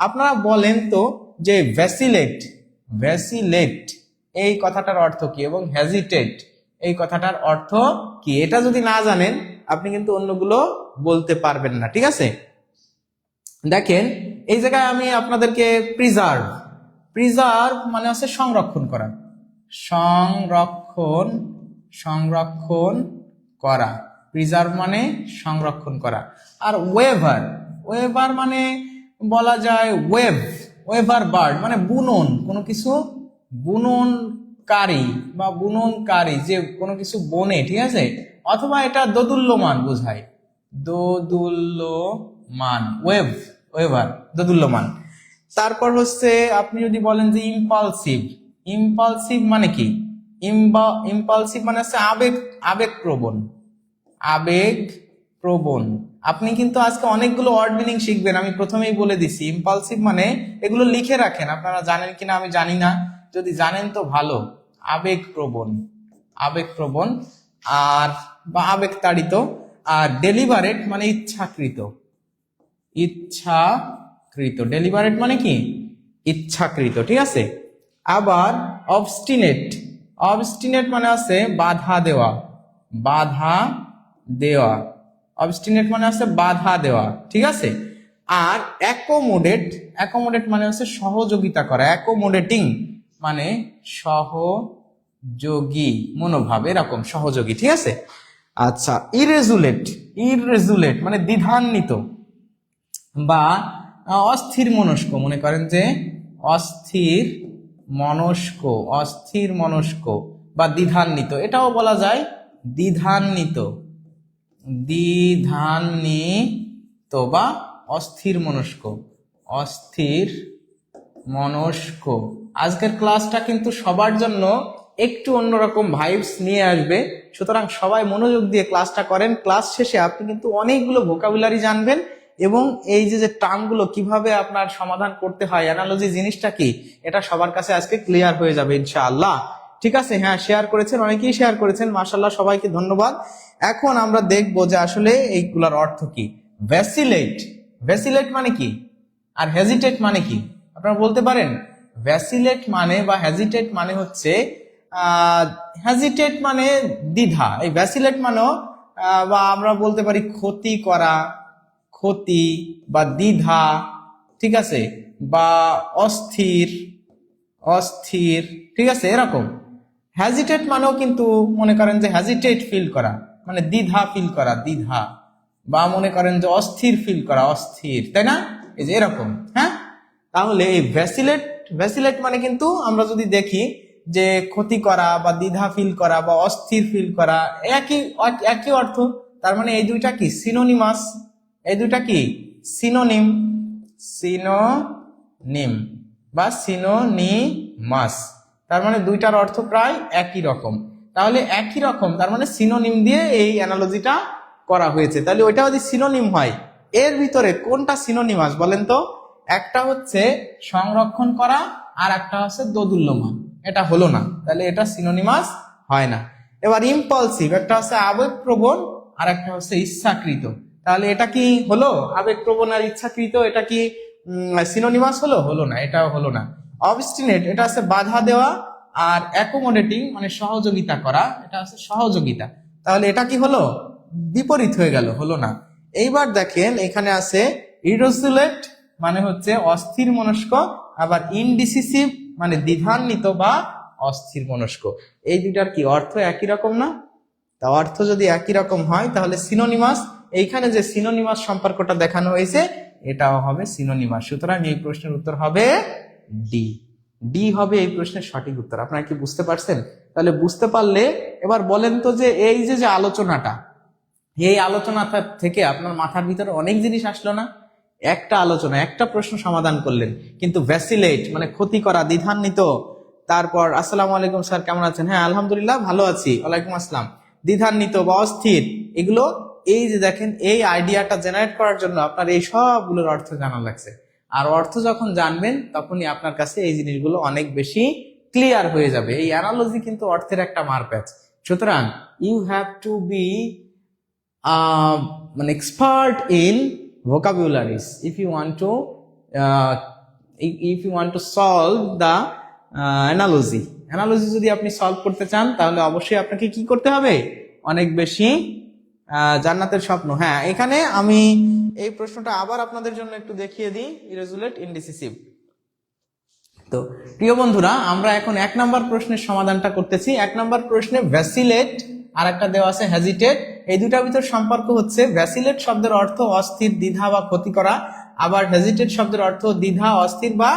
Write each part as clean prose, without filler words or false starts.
আপনারা বলেন তো যে ভ্যাসিলেট, ভ্যাসিলেট এই কথাটার অর্থ কি এবং হেজিটেট এই কথাটার অর্থ কি? এটা যদি না জানেন আপনি কিন্তু অন্যগুলো বলতে পারবেন না, ঠিক আছে? দেখেন এই জায়গায় আমি আপনাদেরকে প্রিজার্ভ, প্রিজার্ভ মানে হচ্ছে সংরক্ষণ করা, সংরক্ষণ, সংরক্ষণ করা, প্রিজার্ভ মানে সংরক্ষণ করা। আর ওয়েভার, ওয়েভার মানে বলা যায় ওয়েভ, ওয়েভার বার্ড মানে বুনন, কোনো কিছু বুননকারী বা বুননকারী যে কোনো কিছু বনে, ঠিক আছে? অথবা এটা দোদুল্যমান বোঝায়, দোদুল্যমান, ওয়েভ, ওয়েভার দোদুল্যমান। তারপর হচ্ছে আপনি যদি বলেন যে ইম্পালসিভ, ইম্পালসিভ মানে কি? ইম্পালসিভ মানে হচ্ছে আবেগ, আবেগপ্রবণ, আবেগপ্রবণ। আপনি কিন্তু আজকে অনেকগুলো ওয়ার্ড মিনিং শিখবেন, আমি প্রথমেই বলে দিছি। ইম্পালসিভ মানে এগুলো লিখে রাখেন, আপনারা জানেন কিনা আমি জানি না, যদি জানেন তো ভালো। আবেগপ্রবণ, আবেগপ্রবণ আর বা আবেগতাড়িত। আর ডেলিভারেট মানে ইচ্ছাকৃত, ইচ্ছাকৃত, ডেলিভারেট মানে কি? ইচ্ছাকৃত, ঠিক আছে? আবার অবস্টিনেট, অবস্টিনেট মানে আছে বাধা দেওয়া, বাধা দেওয়া, অবস্টিনেট মানে আছে বাধা দেওয়া, ঠিক আছে? আর অ্যাকোমোডেট, অ্যাকোমোডেট মানে হচ্ছে সহযোগিতা করা, অ্যাকোমোডেটিং মানে সহযোগী মনোভাব, এরকম সহযোগী, ঠিক আছে? আচ্ছা, ইরেজুলেট, ইরেজুলেট মানে দ্বিধান্বিত বা অস্থির মনস্ক, মনে করেন যে অস্থির মনস্ক, অস্থির মনস্ক বা দ্বিধান্বিত, এটাও বলা যায় দ্বিধান্বিত, দ্বিধান্বিত বা অস্থির মনস্ক, অস্থির মনস্ক। আজকের ক্লাসটা কিন্তু সবার জন্য একটু অন্যরকম ভাইবস নিয়ে আসবে, সুতরাং সবাই মনোযোগ দিয়ে ক্লাসটা করেন। ক্লাস শেষে আপনি কিন্তু অনেকগুলো ভোকাবুলারি জানবেন এবং এই যে যে টার্মগুলো কিভাবে আপনার সমাধান করতে হয়, অ্যানালজি জিনিসটা কি, এটা সবার কাছে আজকে ক্লিয়ার হয়ে যাবে ইনশাআল্লাহ, ঠিক আছে? হ্যাঁ, শেয়ার করেছেন, অনেকেই শেয়ার করেছেন, মাশাআল্লাহ, সবাইকে ধন্যবাদ। এখন আমরা দেখব যে আসলে এইগুলোর অর্থ কি। ভ্যাসিলেট, ভ্যাসিলেট মানে কি আর হেজিটেট মানে কি আপনারা বলতে পারেন? ভ্যাসিলেট মানে বা হেজিটেট মানে হচ্ছে হেজিটেট মানে দ্বিধা, এই ভ্যাসিলেট মানেও বা আমরা বলতে পারি ক্ষতি করা, ক্ষতি বা দ্বিধা, ঠিক আছে? বা অস্থির, অস্থির, ঠিক আছে? এরকম হ্যাজিটেট মানেও কিন্তু মনে করেন যে হ্যাজিটেট ফিল করা মানে দ্বিধা ফিল করা, দ্বিধা, বা মনে করেন যে অস্থির ফিল করা, অস্থির, তাই না? এই যে এরকম। হ্যাঁ, তাহলে এই ভ্যাসিলেট, ভ্যাসিলেট মানে কিন্তু আমরা যদি দেখি যে ক্ষতি করা বা দ্বিধা ফিল করা বা অস্থির ফিল করা, একই একই অর্থ। তার মানে এই দুইটা কি সিনোনিমাস, এই দুইটা কি সিনোনিম, সিনোনিম বা সিনোনিমাস। তার মানে দুইটার অর্থ প্রায় একই রকম। তাহলে একই রকম, তার মানে সিনোনিম দিয়ে এই অ্যানালজিটা করা হয়েছে। তাহলে ওইটা যদি সিনোনিম হয়, এর ভিতরে কোনটা সিনোনিমাস বলেন তো? একটা হচ্ছে সংরক্ষণ করা আর একটা হচ্ছে দোদুল্যমান, এটা হলো না, তাহলে এটা সিনোনিমাস হয় না। এবার ইম্পালসিভ, একটা হচ্ছে আবেগপ্রবণ আর একটা হচ্ছে ইচ্ছাকৃত, তাহলে এটা কি হলো? আবেগপ্রবণ আর ইচ্ছাকৃত এটা কি সিনোনিমাস হলো? হলো না, এটাও হলো না। অবস্টিনেট, এটা হচ্ছে বাধা দেওয়া, আর অ্যাকোমোডেটিং মানে সহযোগিতা করা, এটা হচ্ছে সহযোগিতা, তাহলে এটা কি হলো? বিপরীত হয়ে গেল, হলো না। এইবার দেখেন এখানে আছে ইরেজুলেট মানে হচ্ছে অস্থির মনস্ক, আবার ইনডিসিসিভ মানে দ্বিধান্বিত বা অস্থির মনস্ক। এই দুইটার কি অর্থ একই রকম না? তা অর্থ যদি একই রকম হয় তাহলে সিনোনিমাস, এইখানে যে সিনোনিমাস সম্পর্কটা দেখানো হয়েছে এটাও হবে সিনোনিমাস। সুতরাং এই প্রশ্নের উত্তর হবে ডি, ডি হবে এই প্রশ্নের সঠিক উত্তর। আপনারা কি বুঝতে পারছেন? তাহলে বুঝতে পারলে এবার বলেন তো যে এই যে যে আলোচনাটা, এই আলোচনা থেকে আপনার মাথার ভিতরে অনেক জিনিস আসলো না? একটা আলোচনা, একটা প্রশ্ন সমাধান করলেন, কিন্তু ভ্যাসিলেট মানে ক্ষতি করা, দ্বিধান্বিত, তারপর আসসালামু আলাইকুম স্যার কেমন আছেন, হ্যাঁ আলহামদুলিল্লাহ ভালো আছি, ওয়ালাইকুম আসসালাম, দ্বিধান্বিত বা অস্থির, এগুলো এই যে দেখেন এই আইডিয়াটা জেনারেট করার জন্য আপনার এই সবগুলোর অর্থ জানা লাগছে। আর অর্থ যখন জানবেন তখনই আপনার কাছে এই জিনিসগুলো অনেক বেশি ক্লিয়ার হয়ে যাবে। এই অ্যানালজি কিন্তু অর্থের একটা মারপ্যাচ। সুতরাং you have to be an expert in vocabularies if you want to if you want to solve the analogy, যদি আপনি সলভ করতে চান তাহলে অবশ্যই আপনাকে কি করতে হবে, অনেক বেশি জান্নাতের স্বপ্ন। হ্যাঁ, এখানে আমি এই প্রশ্নটা আবার আপনাদের জন্য একটু দেখিয়ে দিই, ইরেজুলেট ইনডিসিসিভ। তো প্রিয় বন্ধুরা, আমরা এখন 1 নম্বর প্রশ্নের সমাধানটা করতেছি। 1 নম্বর প্রশ্নে ভ্যাসিলেট আর একটা দেওয়া আছে হেজিটেট, এই দুটার ভিতর সম্পর্ক হচ্ছে ভ্যাসিলেট শব্দের অর্থ অস্থির, দ্বিধা বা ক্ষতি করা, আবার হেজিটেট শব্দের অর্থ দ্বিধা, অস্থির বা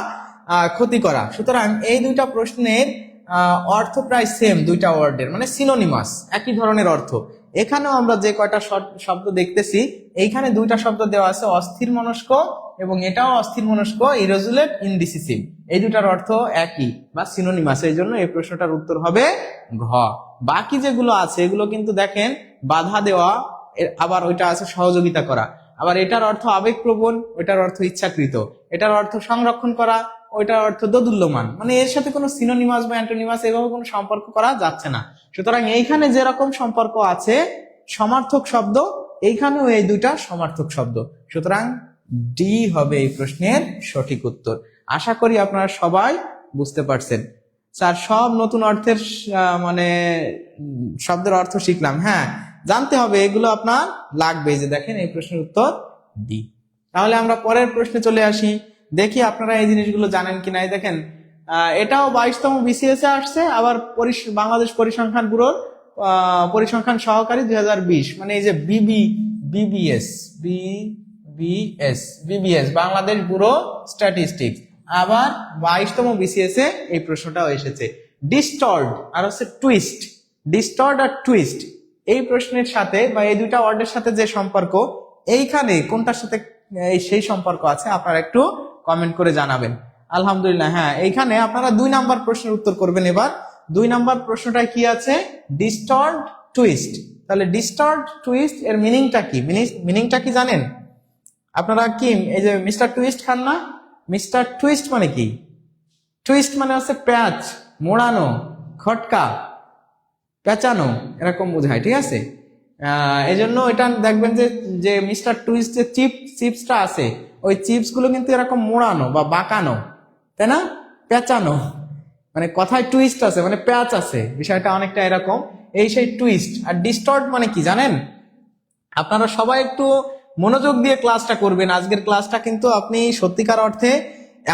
ক্ষতি করা। সুতরাং এই দুইটা প্রশ্নের অর্থ প্রায় সেম, দুইটা ওয়ার্ডের মানে সিনোনিমাস, একই ধরনের অর্থ। এখানেও আমরা যে কয়টা শব্দ দেখতেছি, এইখানে দুইটা শব্দ দেওয়া আছে, অস্থির মনস্ক এবং এটাও অস্থির মনস্ক, ইরেজুলেট ইনডিসিসিভ, এই দুটার অর্থ একই বা সিনোনিমাস। এই জন্য এই প্রশ্নটার উত্তর হবে ঘ। বাকি যেগুলো আছে এগুলো কিন্তু দেখেন বাধা দেওয়া, আবার ওইটা আছে সহযোগিতা করা, আবার এটার অর্থ আবেগপ্রবণ, ওইটার অর্থ ইচ্ছাকৃত, এটার অর্থ সংরক্ষণ করা, ওইটার অর্থ দোদুল্যমান, মানে এর সাথে কোনো সিনোনিমাস বা অ্যান্টোনিমাস এভাবে কোনো সম্পর্ক করা যাচ্ছে না। সুতরাং এইখানে যেরকম সম্পর্ক আছে সমার্থক শব্দ, এইখানেও এই দুইটা সমার্থক শব্দ। সুতরাং ডি হবে এই প্রশ্নের সঠিক উত্তর। আশা করি আপনারা সবাই বুঝতে পারছেন। স্যার, সব নতুন অর্থের মানে শব্দের অর্থ শিখলাম। হ্যাঁ, জানতে হবে, এগুলো আপনার লাগবে। যে দেখেন এই প্রশ্নের উত্তর ডি। তাহলে আমরা পরের প্রশ্নে চলে আসি, দেখি আপনারা এই জিনিসগুলো জানেন কিনা। এই দেখেন, এটাও 22তম বিসিএস এ আসছে, আবার বাংলাদেশ পরিসংখ্যান ব্যুরোর পরিসংখ্যান সহকারী 2020, মানে এই যে বিবিএস বাংলাদেশ ব্যুরো স্ট্যাটিস্টিক্স, আবার 22তম বিসিএস এ এই প্রশ্নটাও এসেছে। ডিস্টর্ড আর হচ্ছে টুইস্ট, ডিস্টর্ড আর টুইস্ট এই প্রশ্নের সাথে বা এই দুইটা ওয়ার্ডের সাথে যে সম্পর্ক, এইখানে কোনটার সাথে সেই সম্পর্ক আছে আপনারা একটু কমেন্ট করে জানাবেন। আলহামদুলিল্লাহ, হ্যাঁ, এইখানে আপনারা 2 নাম্বার প্রশ্নের উত্তর করবেন। এবার 2 নাম্বার প্রশ্নটায় কি আছে, ডিস্টর্ড টুইস্ট। তাহলে ডিস্টর্ড টুইস্ট এর মিনিংটা কি, মিনিংটা কি জানেন আপনারা? কি এই যে মিস্টার টুইস্ট খান না, মিস্টার টুইস্ট মানে কি? টুইস্ট মানে হচ্ছে প্যাচ, মোড়ানো, খটকা, পেঁচানো, এরকম বোঝায়, ঠিক আছে? এই জন্য এটা দেখবেন যে মিস্টার টুইস্ট যে চিপসটা আছে, ওই চিপস গুলো কিন্তু এরকম মোড়ানো বা বাঁকানো, তাই না? পেঁচানো, মানে কথায় টুইস্ট আছে, মানে প্যাচ আছে, বিষয়টা অনেকটা এরকম, এই সেই টুইস্ট। আর ডিস্টর্ট মানে কি জানেন? আপনারা সবাই একটু মনোযোগ দিয়ে ক্লাসটা করবেন। আজকের ক্লাসটা কিন্তু আপনি সত্যিকার অর্থে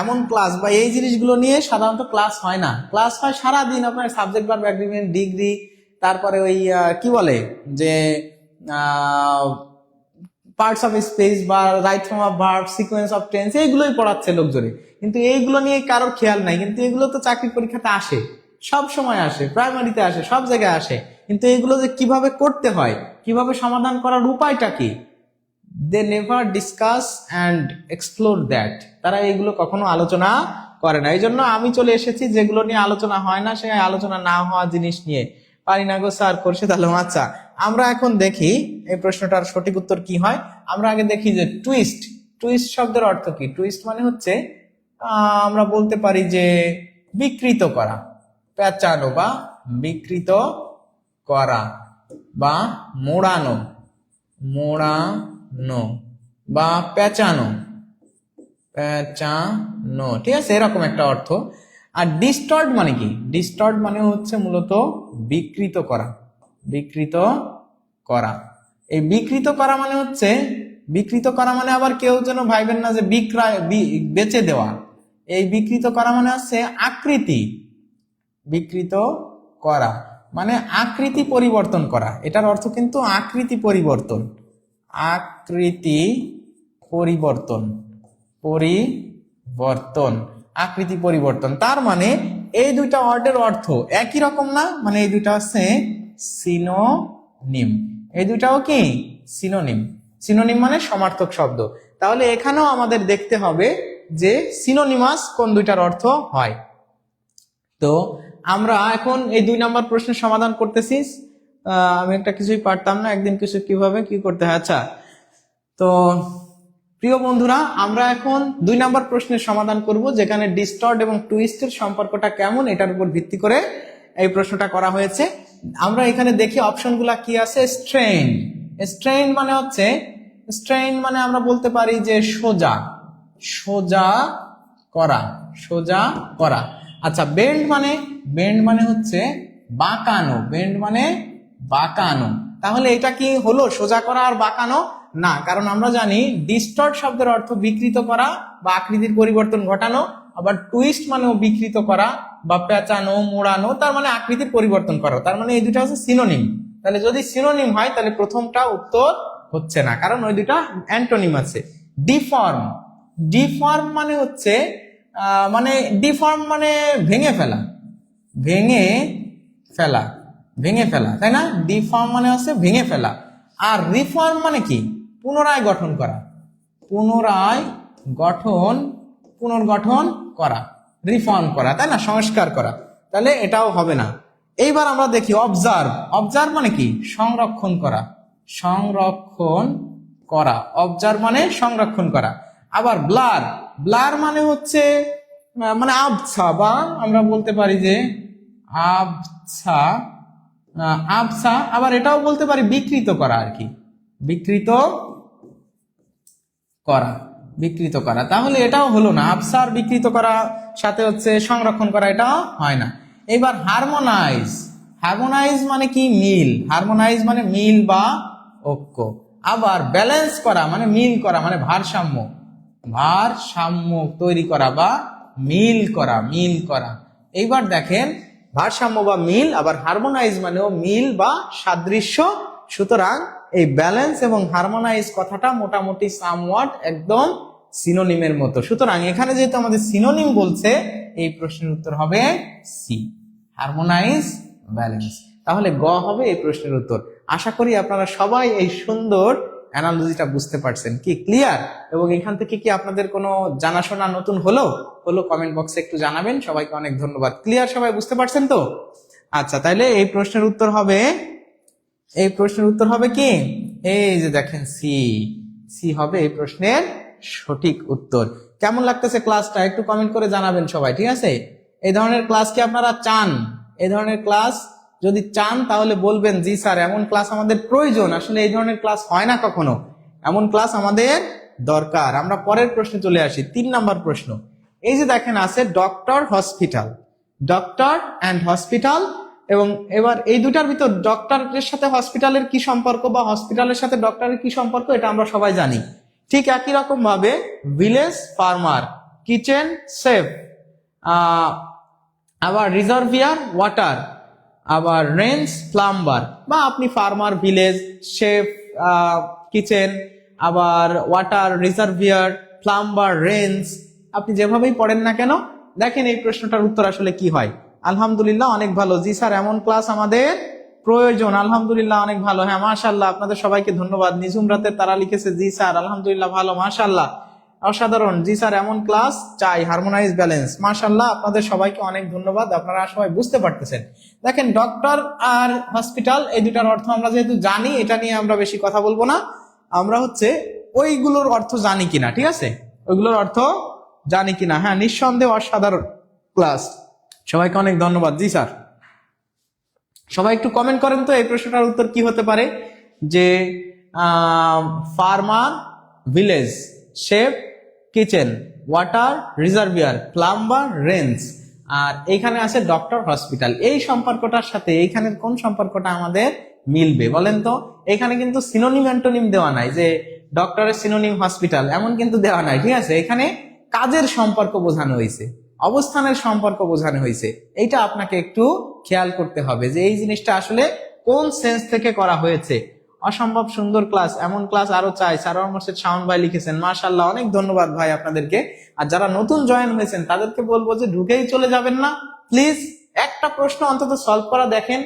এমন ক্লাস বা এই জিনিসগুলো নিয়ে সাধারণত ক্লাস হয় না। ক্লাস হয় সারাদিন আপনার সাবজেক্ট ভার্ব এগ্রিমেন্ট, ডিগ্রি, তারপরে ওই কি বলে যে পার্টস অফ স্পেস বা right form of verb, sequence of tense, এইগুলোই পড়াচ্ছে লোকজনে, কিন্তু এইগুলো নিয়ে কারোর খেয়াল নাই। কিন্তু এগুলো তো চাকরি পরীক্ষাতে আসে, সব সময় আসে, প্রাইমারিতে আসে, সব জায়গায় আসে, কিন্তু এগুলো যে কিভাবে করতে হয়, কিভাবে সমাধান করার উপায়টা কি, they never discuss and explore that, তারা এগুলো কখনো আলোচনা করে না। এই জন্য আমি চলে এসেছি যেগুলো নিয়ে আলোচনা হয় না, সেই আলোচনা না হওয়া জিনিস নিয়ে। পারি না গো স্যার, খোরশেদ আলম। আচ্ছা, আমরা এখন দেখি এই প্রশ্নটার সঠিক উত্তর কি হয়। আমরা আগে দেখি যে টুইস্ট, টুইস্ট শব্দের অর্থ কি। টুইস্ট মানে হচ্ছে আমরা বলতে পারি যে বিকৃত করা, পেঁচানো বা বিকৃত করা, বা মোড়ানো, মোড়ানো বা পেঁচানো, পেঁচানো, ঠিক আছে, এরকম একটা অর্থ। আর ডিস্টর্ট মানে কি? ডিস্টর্ট মানে হচ্ছে মূলত বিকৃত করা, বিকৃত করা। এই বিকৃত করা মানে হচ্ছে, বিকৃত করা মানে আবার কেউ যেন ভাইবেন না যে বিক্রয়, বেচে দেওয়া। এই বিকৃত করা মানে হচ্ছে আকৃতি, বিকৃত করা মানে আকৃতি পরিবর্তন করা। এটার অর্থ কিন্তু আকৃতি পরিবর্তন, আকৃতি পরিবর্তন, পরিবর্তন, আকৃতি পরিবর্তন। তার মানে এই দুইটা ওয়ার্ডের অর্থ একই রকম না, মানে এই দুইটা হচ্ছে সিনোনিম। এই দুইটাও কি সিনোনিম, সিনোনিম মানে সমার্থক শব্দ। তাহলে এখানেও আমাদের দেখতে হবে যে সিনোনিমাস কোন দুইটার অর্থ হয়। তো আমরা এখন এই 2 নাম্বার প্রশ্নের সমাধান করতেছি। আমি একটা কিছুই পারতাম না, একদিন কিছু কিভাবে কি করতে হয়। আচ্ছা, তো প্রিয় বন্ধুরা, আমরা এখন 2 নাম্বার প্রশ্নের সমাধান করব, যেখানে ডিস্টর্ট এবং টুইস্টের সম্পর্কটা কেমন এটার উপর ভিত্তি করে এই প্রশ্নটা করা হয়েছে। আমরা এখানে দেখি অপশনগুলা কি আছে। স্ট্রেইন, স্ট্রেইন মানে হচ্ছে, স্ট্রেইন মানে আমরা বলতে পারি যে সোজা, সোজা করা, সোজা করা। আচ্ছা, বেন্ড মানে হচ্ছে বাঁকানো, বেন্ড মানে বাঁকানো। তাহলে এটা কি হলো সোজা করা আর বাঁকানো? না, কারণ আমরা জানি ডিস্টর্ট শব্দের অর্থ বিকৃত করা বা আকৃতির পরিবর্তন ঘটানো, আবার টুইস্ট মানেও বিকৃত করা বা পেঁচানো, মোড়ানো, তার মানে আকৃতির পরিবর্তন করা। তার মানে এই দুটো হচ্ছে সিনোনিম। তাহলে যদি সিনোনিম হয় তাহলে প্রথমটা উত্তর হচ্ছে না, কারণ ওই দুটা অ্যান্টোনিম আছে। ডিফর্ম, ডিফর্ম মানে হচ্ছে ডিফর্ম মানে ভেঙে ফেলা, ভেঙে ফেলা, ভেঙে ফেলা, তাই না? ডিফর্ম মানে হচ্ছে ভেঙে ফেলা। আর রিফর্ম মানে কি? পুনরায় গঠন করা, পুনরায় গঠন, পুনর্গঠন করা, রিফর্ম করা, তাই না? সংস্কার করা। তাহলে এটাও হবে না। এইবার আমরা দেখি অবজার্ভ। অবজার্ভ মানে কি? সংরক্ষণ করা, সংরক্ষণ করা। অবজার্ভ মানে সংরক্ষণ করা। আবার ব্লার, ব্লার মানে হচ্ছে আবছা, বা আমরা বলতে পারি যে আবছা, আবছা। আবার এটাও বলতে পারি বিকৃত করা আর কি, বিকৃত করা, বিকৃত করা। তাহলে এটাও হলো না, আবসা আর বিকৃত করা সাথে হচ্ছে সংরক্ষণ করা, এটা হয় না। এবার হারমোনাইজ, হারমোনাইজ মানে কি? মিল, হারমোনাইজ মানে মিল বা ঐক্য। আবার ব্যালেন্স করা মানে মিল করা, মানে ভারসাম্য, ভারসাম্য তৈরি করা বা মিল করা, মিল করা। এইবার দেখেন ভারসাম্য বা মিল, আবার হারমোনাইজ মানেও মিল বা সাদৃশ্য। সুতরাং এই ব্যালেন্স এবং হারমোনাইজ কথাটা মোটামুটি সামওয়াট একদম সিনোনিমের মতো। সুতরাং এখানে যেহেতু আমাদের সিনোনিম বলছে, এই প্রশ্নের উত্তর হবে সি, হারমোনাইজ, ব্যালেন্স। তাহলে গ হবে এই প্রশ্নের উত্তর। আশা করি আপনারা সবাই এই সুন্দর অ্যানালজিটা বুঝতে পারছেন। কি ক্লিয়ার? এবং এখান থেকে কি আপনাদের কোনো জানাশোনা নতুন হলো কমেন্ট বক্সে একটু জানাবেন। সবাইকে অনেক ধন্যবাদ। ক্লিয়ার? সবাই বুঝতে পারছেন তো? আচ্ছা, তাইলে এই প্রশ্নের উত্তর হবে, এই প্রশ্নের উত্তর হবে কি? এই যে দেখেন সি, সি হবে এই প্রশ্নের সঠিক উত্তর। কেমন লাগতেছে ক্লাসটা? একটু কমেন্ট করে জানাবেন সবাই, ঠিক আছে? এই ধরনের ক্লাস কি আপনারা চান? এই ধরনের ক্লাস যদি চান তাহলে বলবেন জি স্যার, এমন ক্লাস আমাদের প্রয়োজন। আসলে এই ধরনের ক্লাস হয় না কখনো, এমন ক্লাস আমাদের দরকার। আমরা পরের প্রশ্নে চলে আসি, 3 নাম্বার প্রশ্ন। এই যে দেখেন আছে doctor, hospital, doctor and hospital. এবং এবার এই দুটার ভিতর ডক্টরের সাথে হসপিটালের কি সম্পর্ক বা হসপিটালের সাথে ডক্টরের কি সম্পর্ক, এটা আমরা সবাই জানি। ঠিক একই রকম ভাবে ভিলেজ, ফার্মার, কিচেন, শেফ, আবার রিজার্ভিয়ার, ওয়াটার, আবার রেঞ্জ, প্লাম্বার। বা আপনি ফার্মার, ভিলেজ, শেফ, কিচেন, আবার ওয়াটার, রিজার্ভিয়ার, প্লাম্বার, রেঞ্জ, আপনি যেভাবেই পড়েন না কেন, দেখেন এই প্রশ্নটার উত্তর আসলে কি হয়। আলহামদুলিল্লাহ, অনেক ভালো। জি স্যার, এমন ক্লাস আমাদের প্রয়োজন। আলহামদুলিল্লাহ, অনেক ভালো। হ্যাঁ, মাশাআল্লাহ, আপনাদের সবাইকে ধন্যবাদ। নিঝুম রাতের তারা লিখেছে জি স্যার, আলহামদুলিল্লাহ, ভালো, মাশাআল্লাহ, অসাধারণ। জি স্যার, এমন ক্লাস চাই, হারমোনাইজ, ব্যালেন্স। মাশাআল্লাহ, আপনাদের সবাইকে অনেক ধন্যবাদ। আপনারা সবাই বুঝতে পারতেছেন। দেখেন ডক্টর আর হসপিটাল, এই দুটার অর্থ আমরা যেহেতু জানি, এটা নিয়ে আমরা বেশি কথা বলবো না। আমরা হচ্ছে ওইগুলোর অর্থ জানি কিনা, ঠিক আছে? ওইগুলোর অর্থ জানি কিনা। হ্যাঁ, নিঃসন্দেহে অসাধারণ ক্লাস। সবাইকে অনেক ধন্যবাদ। জি স্যার, সবাই একটু কমেন্ট করেন তো এই প্রশ্নটার উত্তর কি হতে পারে। যে farmer, village, chef, kitchen, water, reservoir, plumber, range, আর এইখানে আছে ডক্টর, হসপিটাল। এই সম্পর্কটার সাথে এইখানের কোন সম্পর্কটা আমাদের মিলবে বলেন তো? এখানে কিন্তু সিনোনিম অ্যান্টোনিম দেওয়া নাই যে ডক্টরের সিনোনিম হসপিটাল, এমন কিন্তু দেওয়া নাই, ঠিক আছে? এখানে কাজের সম্পর্ক বোঝানো হয়েছে, অবস্থানের সম্পর্ক বোঝানো হয়েছে। এইটা আপনাকে একটু খেয়াল করতে হবে যে এই জিনিসটা আসলে কোন সেন্স থেকে করা হয়েছে। অসম্ভব সুন্দর ক্লাস, এমন ক্লাস আরো চাই। সারোয়ার মোর্শেদ শাওন ভাই লিখেছেন, মাশাআল্লাহ, অনেক ধন্যবাদ ভাই আপনাদেরকে। আর যারা নতুন জয়েন হয়েছেন তাদেরকে বলবো যে ঢুকেই চলে যাবেন না, প্লিজ একটা প্রশ্ন অন্তত সলভ করা দেখেন।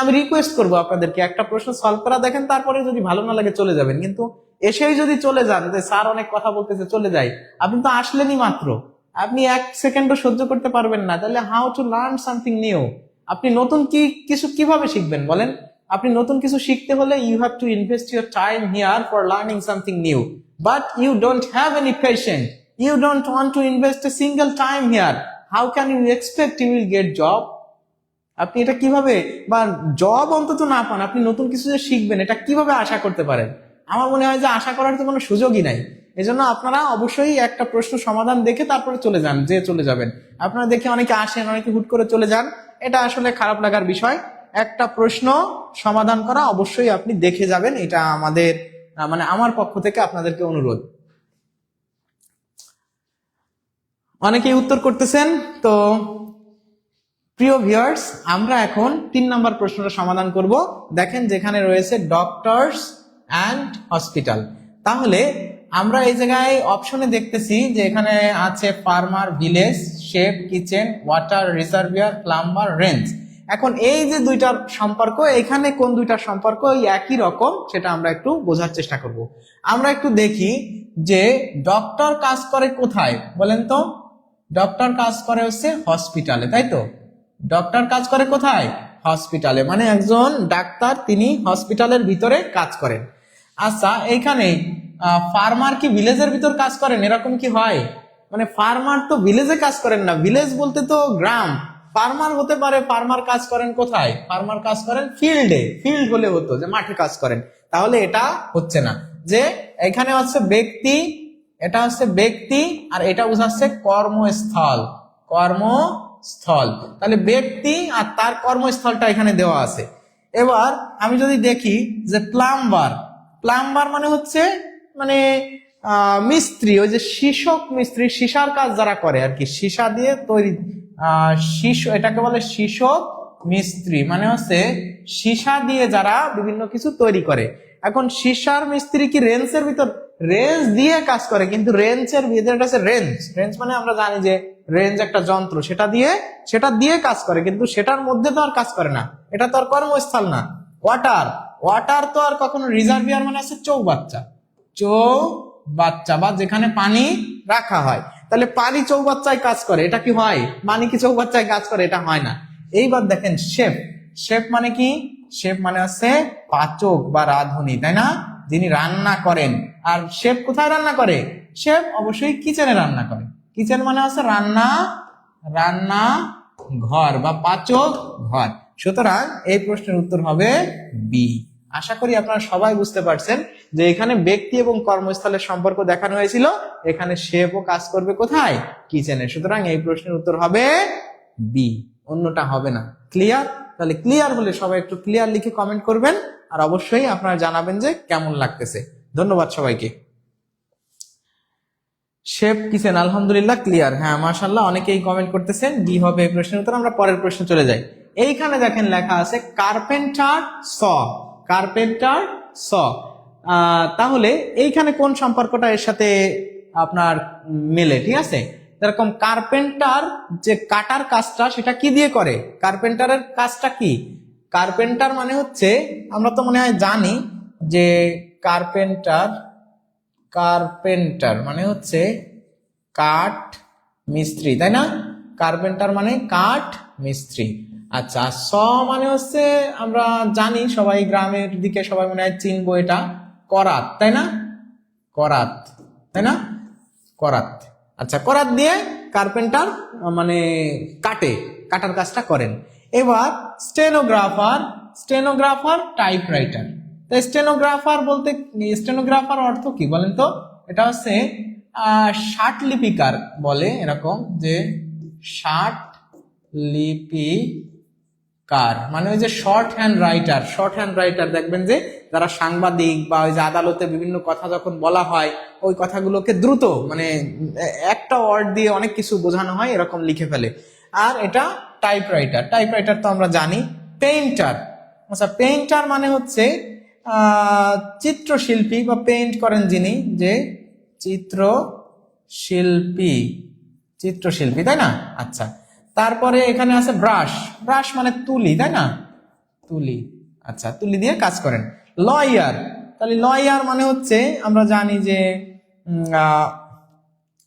আমি রিকোয়েস্ট করবো আপনাদেরকে, একটা প্রশ্ন সলভ করা দেখেন, তারপরে যদি ভালো না লাগে চলে যাবেন। কিন্তু এসেই যদি চলে যান যে স্যার অনেক কথা বলতেছে, চলে যাই, আপনি তো আসলেনই মাত্র, আপনি 1 সেকেন্ডও সহ্য করতে পারবেন না, তাহলে how to learn something new? আপনি নতুন কিছু কিভাবে শিখবেন বলেন? আপনি নতুন কিছু শিখতে হলে you have to invest your time here for learning something new, but you don't have any patient, you don't want to invest a single time here. How can you expect you will get job? আপনি এটা কিভাবে, বা job অন্তত না পান, আপনি নতুন কিছু যে শিখবেন এটা কিভাবে আশা করতে পারেন? আমার মনে হয় যে আশা করার তো কোনো সুযোগই নাই। এজন্য আপনারা অবশ্যই একটা প্রশ্ন সমাধান দেখে তারপরে চলে যান, যে চলে যাবেন। আপনারা দেখে অনেকে আসেন, অনেকে হুট করে চলে যান, এটা আসলে খারাপ লাগার বিষয়। একটা প্রশ্ন সমাধান করা অবশ্যই আপনি দেখে যাবেন, এটা আমাদের মানে আমার পক্ষ থেকে আপনাদেরকে অনুরোধ। অনেকেই উত্তর করতেছেন। তো প্রিয় ভিউয়ার্স, আমরা এখন 3 নম্বর প্রশ্নটা সমাধান করব। দেখেন যেখানে রয়েছে ডক্টরস অ্যান্ড হসপিটাল। তাহলে আমরা এই জায়গায় অপশনে দেখতেছি যে এখানে আছে farmer, village, chef, kitchen, water reservoir, plumber, range. এখন এই যে দুইটার সম্পর্ক, এখানে কোন দুইটার সম্পর্ক এই একই রকম সেটা আমরা একটু বোঝার চেষ্টা করব। আমরা একটু দেখি যে ডক্টর কাজ করে কোথায় বলেন তো। ডক্টর কাজ করে হচ্ছে হসপিটালে, তাই তো? ডক্টর কাজ করে কোথায়? হসপিটালে, মানে একজন ডাক্তার তিনি হসপিটালের ভিতরে কাজ করেন। আচ্ছা, এইখানে ফার্মার কি ভিলেজের ভিতর কাজ করেন? এরকম কি হয়? মানে ফার্মার তো ভিলেজে কাজ করেন না, ভিলেজ বলতে তো গ্রাম। ফার্মার হতে পারে, ফার্মার কাজ করেন কোথায়? ফার্মার কাজ করেন ফিল্ডে, ফিল্ড হলে হতো যে মাঠে কাজ করেন। তাহলে এটা হচ্ছে না, যে এখানে হচ্ছে ব্যক্তি, এটা হচ্ছে ব্যক্তি, আর এটা বোঝাচ্ছে কর্মস্থল, কর্মস্থল। তাহলে ব্যক্তি আর তার কর্মস্থলটা এখানে দেওয়া আছে। এবার আমি যদি দেখি যে প্লাম্বার, প্লাম্বার মানে হচ্ছে মানে মিস্ত্রি, ওই যে শিশক মিস্ত্রি, সীসার কাজ যারা করে আর কি, সীসা দিয়ে তৈরি, এটাকে বলে শিশক মিস্ত্রি, মানে হচ্ছে সীসা দিয়ে যারা বিভিন্ন কিছু তৈরি করে। এখন সীসার মিস্ত্রি কি রেঞ্জের ভিতর, রেঞ্জ দিয়ে কাজ করে, কিন্তু রেঞ্জের ভিতরে আছে রেঞ্জ। রেঞ্জ মানে আমরা জানি যে রেঞ্জ একটা যন্ত্র, সেটা দিয়ে কাজ করে, কিন্তু সেটার মধ্যে তো আর কাজ করে না, এটা তো আর কর্মস্থল না। ওয়াটার, ওয়াটার তো আর কখনো রিজার্ভিয়ার মানে আছে চৌবাচ্চা, চৌবাচ্চা বা যেখানে পানি রাখা হয়। তাহলে পানি চৌবাচ্চায় কাজ করে, এটা কি হয়? পানি কি চৌবাচ্চায় কাজ করে? এটা হয় না। এইবার দেখেন শেফ, শেফ মানে কি? শেফ মানে আছে পাচক বা রাঁধুনি, তাই না? যিনি রান্না করেন। আর শেফ কোথায় রান্না করে? শেফ অবশ্যই কিচেনে রান্না করে। কিচেন মানে আছে রান্না, রান্না ঘর বা পাচক ঘর। সুতরাং এই প্রশ্নের উত্তর হবে বি। আশা করি আপনারা সবাই বুঝতে পারছেন যে এখানে ব্যক্তি এবং কর্মস্থলের সম্পর্ক দেখানো হয়েছিল, এখানে শেফও কাজ করবে কোথায়? কিচেনে। সুতরাং এই প্রশ্নের উত্তর হবে বি, অন্যটা হবে না। ক্লিয়ার? তাহলে ক্লিয়ার হলে সবাই একটু ক্লিয়ার লিখে কমেন্ট করবেন, আর অবশ্যই আপনারা জানাবেন যে কেমন লাগতেছে। ধন্যবাদ সবাইকে। শেফ, কিচেন, আলহামদুলিল্লাহ ক্লিয়ার। হ্যাঁ মাশাআল্লাহ, অনেকেই কমেন্ট করতেছেন বি হবে এই প্রশ্নের উত্তর। আমরা পরের প্রশ্নে চলে যাই। এইখানে দেখেন লেখা আছে কার্পেন্টার স, কার্পেন্টার স। তাহলে এইখানে কোন সম্পর্কটা এর সাথে আপনার মেলে? ঠিক আছে, এরকম কার্পেন্টার যে কাটার কাজটা সেটা কি দিয়ে করে? কার্পেন্টারের কাজটা কি? কার্পেন্টার মানে হচ্ছে, আমরা তো মনে হয় জানি যে কার্পেন্টার, কার্পেন্টার মানে হচ্ছে কাঠ মিস্ত্রি, তাই না? কার্পেন্টার মানে কাঠ মিস্ত্রি। আচ্ছা, স মানে হচ্ছে আমরা জানি সবাই, গ্রামের দিকে সবাই মনে হয় চিনবো, এটা করাত, তাই না? করাত, তাই না? করাত। আচ্ছা, করাত দিয়ে কার্পেন্টার মানে কাটে, কাটার কাজটা করেন। এবার স্টেনোগ্রাফার, স্টেনোগ্রাফার টাইপরাইটার। তো স্টেনোগ্রাফার বলতে, স্টেনোগ্রাফার অর্থ কি বলেন তো? এটা হচ্ছে ষাট লিপিকার বলে, এরকম যে ষাট লিপিকার মানে ওই যে short hand writer. Short hand writer দেখবেন যে যারা সাংবাদিক বা ওই যে আদালতে বিভিন্ন কথা যখন বলা হয়, ওই কথাগুলোকে দ্রুত মানে একটা ওয়ার্ড দিয়ে অনেক কিছু বোঝানো হয়, এরকম লিখে ফেলে। আর এটা টাইপরাইটার, টাইপরাইটার তো আমরা জানি। পেইন্টার, আচ্ছা পেইন্টার মানে হচ্ছে চিত্রশিল্পী বা পেইন্ট করেন যিনি, যে চিত্রশিল্পী, চিত্রশিল্পী, তাই না? আচ্ছা, তারপরে এখানে আছে ব্রাশ, ব্রাশ মানে তুলি, তাই না? তুলি, আচ্ছা তুলি দিয়ে কাজ করেন। লয়ার, তাহলে লয়ার মানে হচ্ছে আমরা জানি যে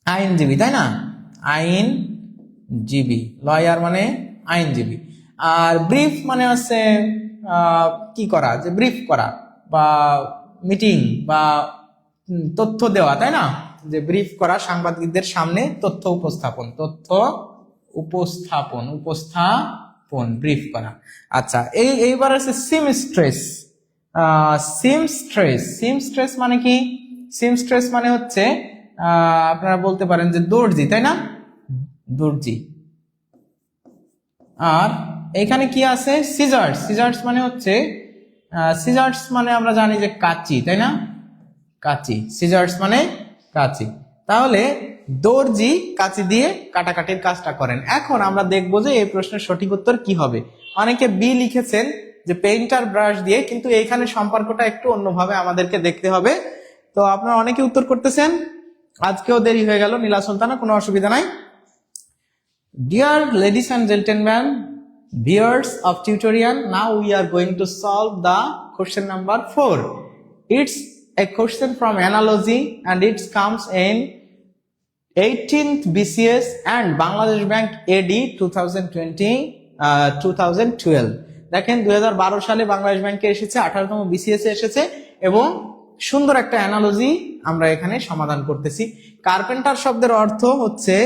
আইনজীবী, তাই না? আইনজীবী, লয়ার মানে আইনজীবী। আর ব্রিফ মানে হচ্ছে কি করা, যে ব্রিফ করা বা মিটিং বা তথ্য দেওয়া, তাই না? যে ব্রিফ করা, সাংবাদিকদের সামনে তথ্য উপস্থাপন, তথ্য উপস্থাপন, উপস্থাপন, ব্রিফ করা। আচ্ছা, এইবার আছে সিমস্ট্রেস। সিমস্ট্রেস, সিমস্ট্রেস মানে কি? সিমস্ট্রেস মানে হচ্ছে আপনারা বলতে পারেন যে দর্জি, তাই না? দর্জি। আর এখানে কি আছে? সিজার্স। সিজার্স মানে হচ্ছে সিজার্স মানে আমরা জানি যে কাঁচি, তাই না? কাঁচি। সিজার্স মানে কাঁচি। তাহলে দর্জি কাঁচি দিয়ে কাটাকাটির কাজটা করেন। এখন আমরা দেখবো যে এই প্রশ্নের সঠিক উত্তর কি হবে। অনেকে বি লিখেছেন যে পেইন্টার ব্রাশ দিয়ে, কিন্তু এইখানে সম্পর্কটা একটু অন্যভাবে আমাদেরকে দেখতে হবে। তো আপনারা অনেকে উত্তর করতেছেন, আজকেও দেরি হয়ে গেল, নীলা সুলতানা, কোনো অসুবিধা নাই। Dear ladies and gentlemen, viewers of tutorial, now we are going to solve the question number 4. It's a question from analogy and it comes in 18th BCS and Bangladesh Bank AD 2012 দেখেন 2012 সালে বাংলাদেশ ব্যাংকে এসেছে, 18তম BCS এ এসেছে এবং সুন্দর একটা analogy আমরা এখানে সমাধান করতেছি। কার্পেন্টার শব্দের অর্থ হচ্ছে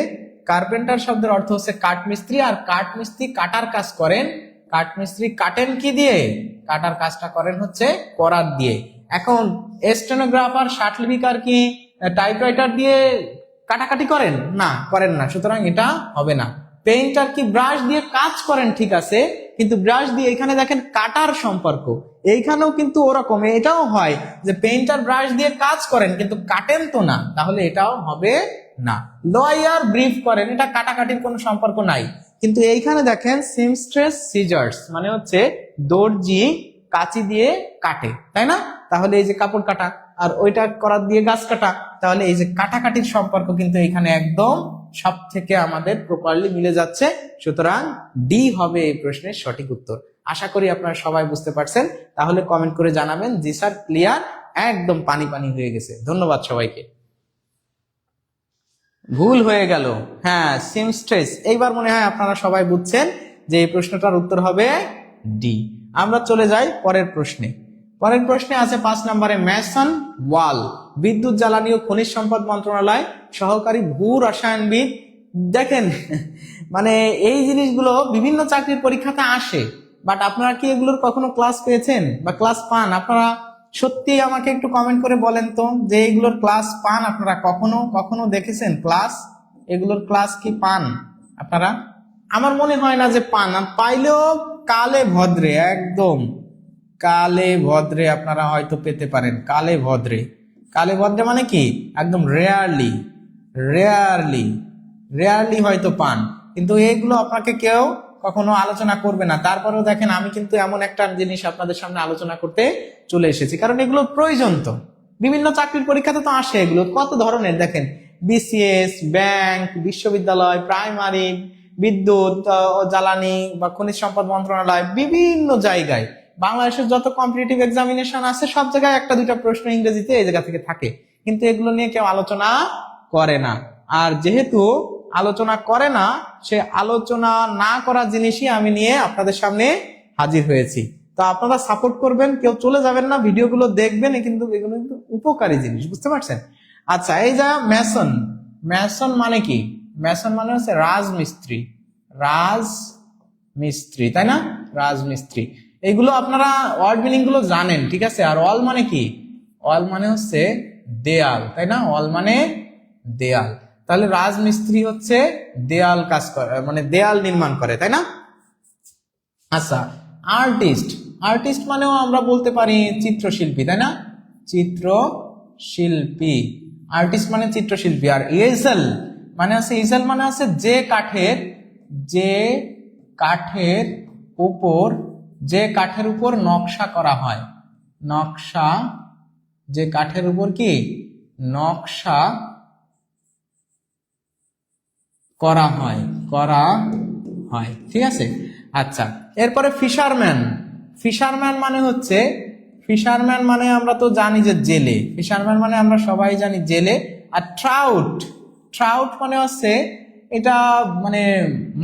কাঠমিস্ত্রি, আর কাঠমিস্ত্রি কাটার কাজ করেন। কাঠমিস্ত্রি কাটেন কি দিয়ে? কাটার কাজটা করেন হচ্ছে করাত দিয়ে। এখন স্টেনোগ্রাফার, শাটলবিকার কি টাইপরাইটার দিয়ে কাটাকাটি করেন? না, করেন না, সুতরাং এটা হবে না। পেইন্টার কি ব্রাশ দিয়ে কাজ করেন, ঠিক আছে, কিন্তু ব্রাশ দিয়ে এখানে দেখেন কাটার সম্পর্ক, এইখানেও কিন্তু ওরকম, এটাও হয় যে পেইন্টার ব্রাশ দিয়ে কাজ করেন কিন্তু কাটেন তো না, তাহলে এটাও হবে না। লয়ার ব্রিফ করেন, এটা কাটাকাটির কোনো সম্পর্ক নাই। কিন্তু এইখানে দেখেন সিমস্ট্রেস সিজার্স মানে হচ্ছে দর্জি কাঁচি দিয়ে কাটে, তাই না? তাহলে এই যে কাপড় কাটা, আর ওইটা করার দিয়ে গাছ কাটা, তাহলে এই যে কাটাকাটির সম্পর্ক কিন্তু এখানে একদম সব থেকে আমাদের প্রপারলি মিলে যাচ্ছে। সুতরাং ডি হবে এই প্রশ্নের সঠিক উত্তর। আশা করি আপনারা সবাই বুঝতে পারছেন। তাহলে কমেন্ট করে জানাবেন জি স্যার ক্লিয়ার, একদম পানি পানি হয়ে গেছে। ধন্যবাদ সবাইকে। ভুল হয়ে গেল, হ্যাঁ সিমস্ট্রেস। এইবার মনে হয় আপনারা সবাই বুঝছেন যে এই প্রশ্নটার উত্তর হবে ডি। আমরা চলে যাই পরের প্রশ্নে। পরের প্রশ্নে আছে 5 নম্বরে ম্যাসন ওয়াল, বিদ্যুৎ জ্বালানি ও খনিজ সম্পদ মন্ত্রণালয় সহকারী ভূ রসায়নবিদ। দেখেন মানে এই জিনিসগুলো বিভিন্ন চাকরির পরীক্ষাতে আসে, বাট আপনারা কি এগুলোর কখনো ক্লাস পেয়েছেন বা ক্লাস পান? আপনারা সত্যি আমাকে একটু কমেন্ট করে বলেন তো যে এগুলোর ক্লাস পান আপনারা? কখনো দেখেছেন ক্লাস? এগুলোর ক্লাস কি পান আপনারা? আমার মনে হয় না যে পান, পাইলেও কালে ভদ্রে, একদম কালে ভদ্রে আপনারা হয়তো পেতে পারেন। কালে ভদ্রে, কালে ভদ্রে মানে কি? একদম রেয়ারলি হয়তো পান, কিন্তু এগুলো আপনাকে কেউ কখনো আলোচনা করবে না। তারপরেও দেখেন আমি কিন্তু এমন একটা জিনিস আপনাদের সামনে আলোচনা করতে চলে এসেছি, কারণ এগুলো প্রয়োজন। তো বিভিন্ন চাকরির পরীক্ষাতে তো আসে এগুলো, কত ধরনের দেখেন, বিসিএস, ব্যাংক, বিশ্ববিদ্যালয়, প্রাইমারি, বিদ্যুৎ ও জ্বালানি বা খনিজ সম্পদ মন্ত্রণালয়, বিভিন্ন জায়গায় বাংলাদেশের যত কম্পিটিটিভ এক্সামিনেশন আছে সব জায়গায় একটা দুইটা প্রশ্ন ইংরেজিতে এই জায়গা থেকে থাকে, কিন্তু এগুলো নিয়ে কেউ আলোচনা করে না। আর যেহেতু আলোচনা করে না, সে আলোচনা না করা জিনিসই আমি নিয়ে আপনাদের সামনে হাজির হয়েছি। তো আপনারা সাপোর্ট করবেন, কেউ চলে যাবেন না, ভিডিওগুলো দেখবেন, কিন্তু এগুলো কিন্তু উপকারী জিনিস, বুঝতে পারছেন? আচ্ছা, এই যা ম্যাসন, ম্যাসন মানে কি? ম্যাসন মানে হচ্ছে রাজমিস্ত্রি, তাই না? রাজমিস্ত্রি। এগুলো আপনারা ওয়ার্ড মিনিং গুলো জানেন, ঠিক আছে? আর ওয়াল মানে কি? ওয়াল মানে হচ্ছে দেয়াল, তাই না? ওয়াল মানে দেয়াল। তাহলে রাজমিস্ত্রি হচ্ছে দেয়াল কাজ করে, মানে দেয়াল নির্মাণ করে, তাই না? আচ্ছা, আর্টিস্ট মানেও আমরা বলতে পারি চিত্রশিল্পী, তাই না? চিত্রশিল্পী, আর্টিস্ট মানে চিত্রশিল্পী। আর ইজেল মানে আছে যে কাঠের উপর নকশা করা হয়, নকশা, যে কাঠের উপর কি নকশা করা হয়, ঠিক আছে? আচ্ছা, এরপরে ফিশারম্যান মানে আমরা তো জানি যে জেলে, ফিশারম্যান মানে আমরা সবাই জানি জেলে। আর ট্রাউট মানে হচ্ছে এটা মানে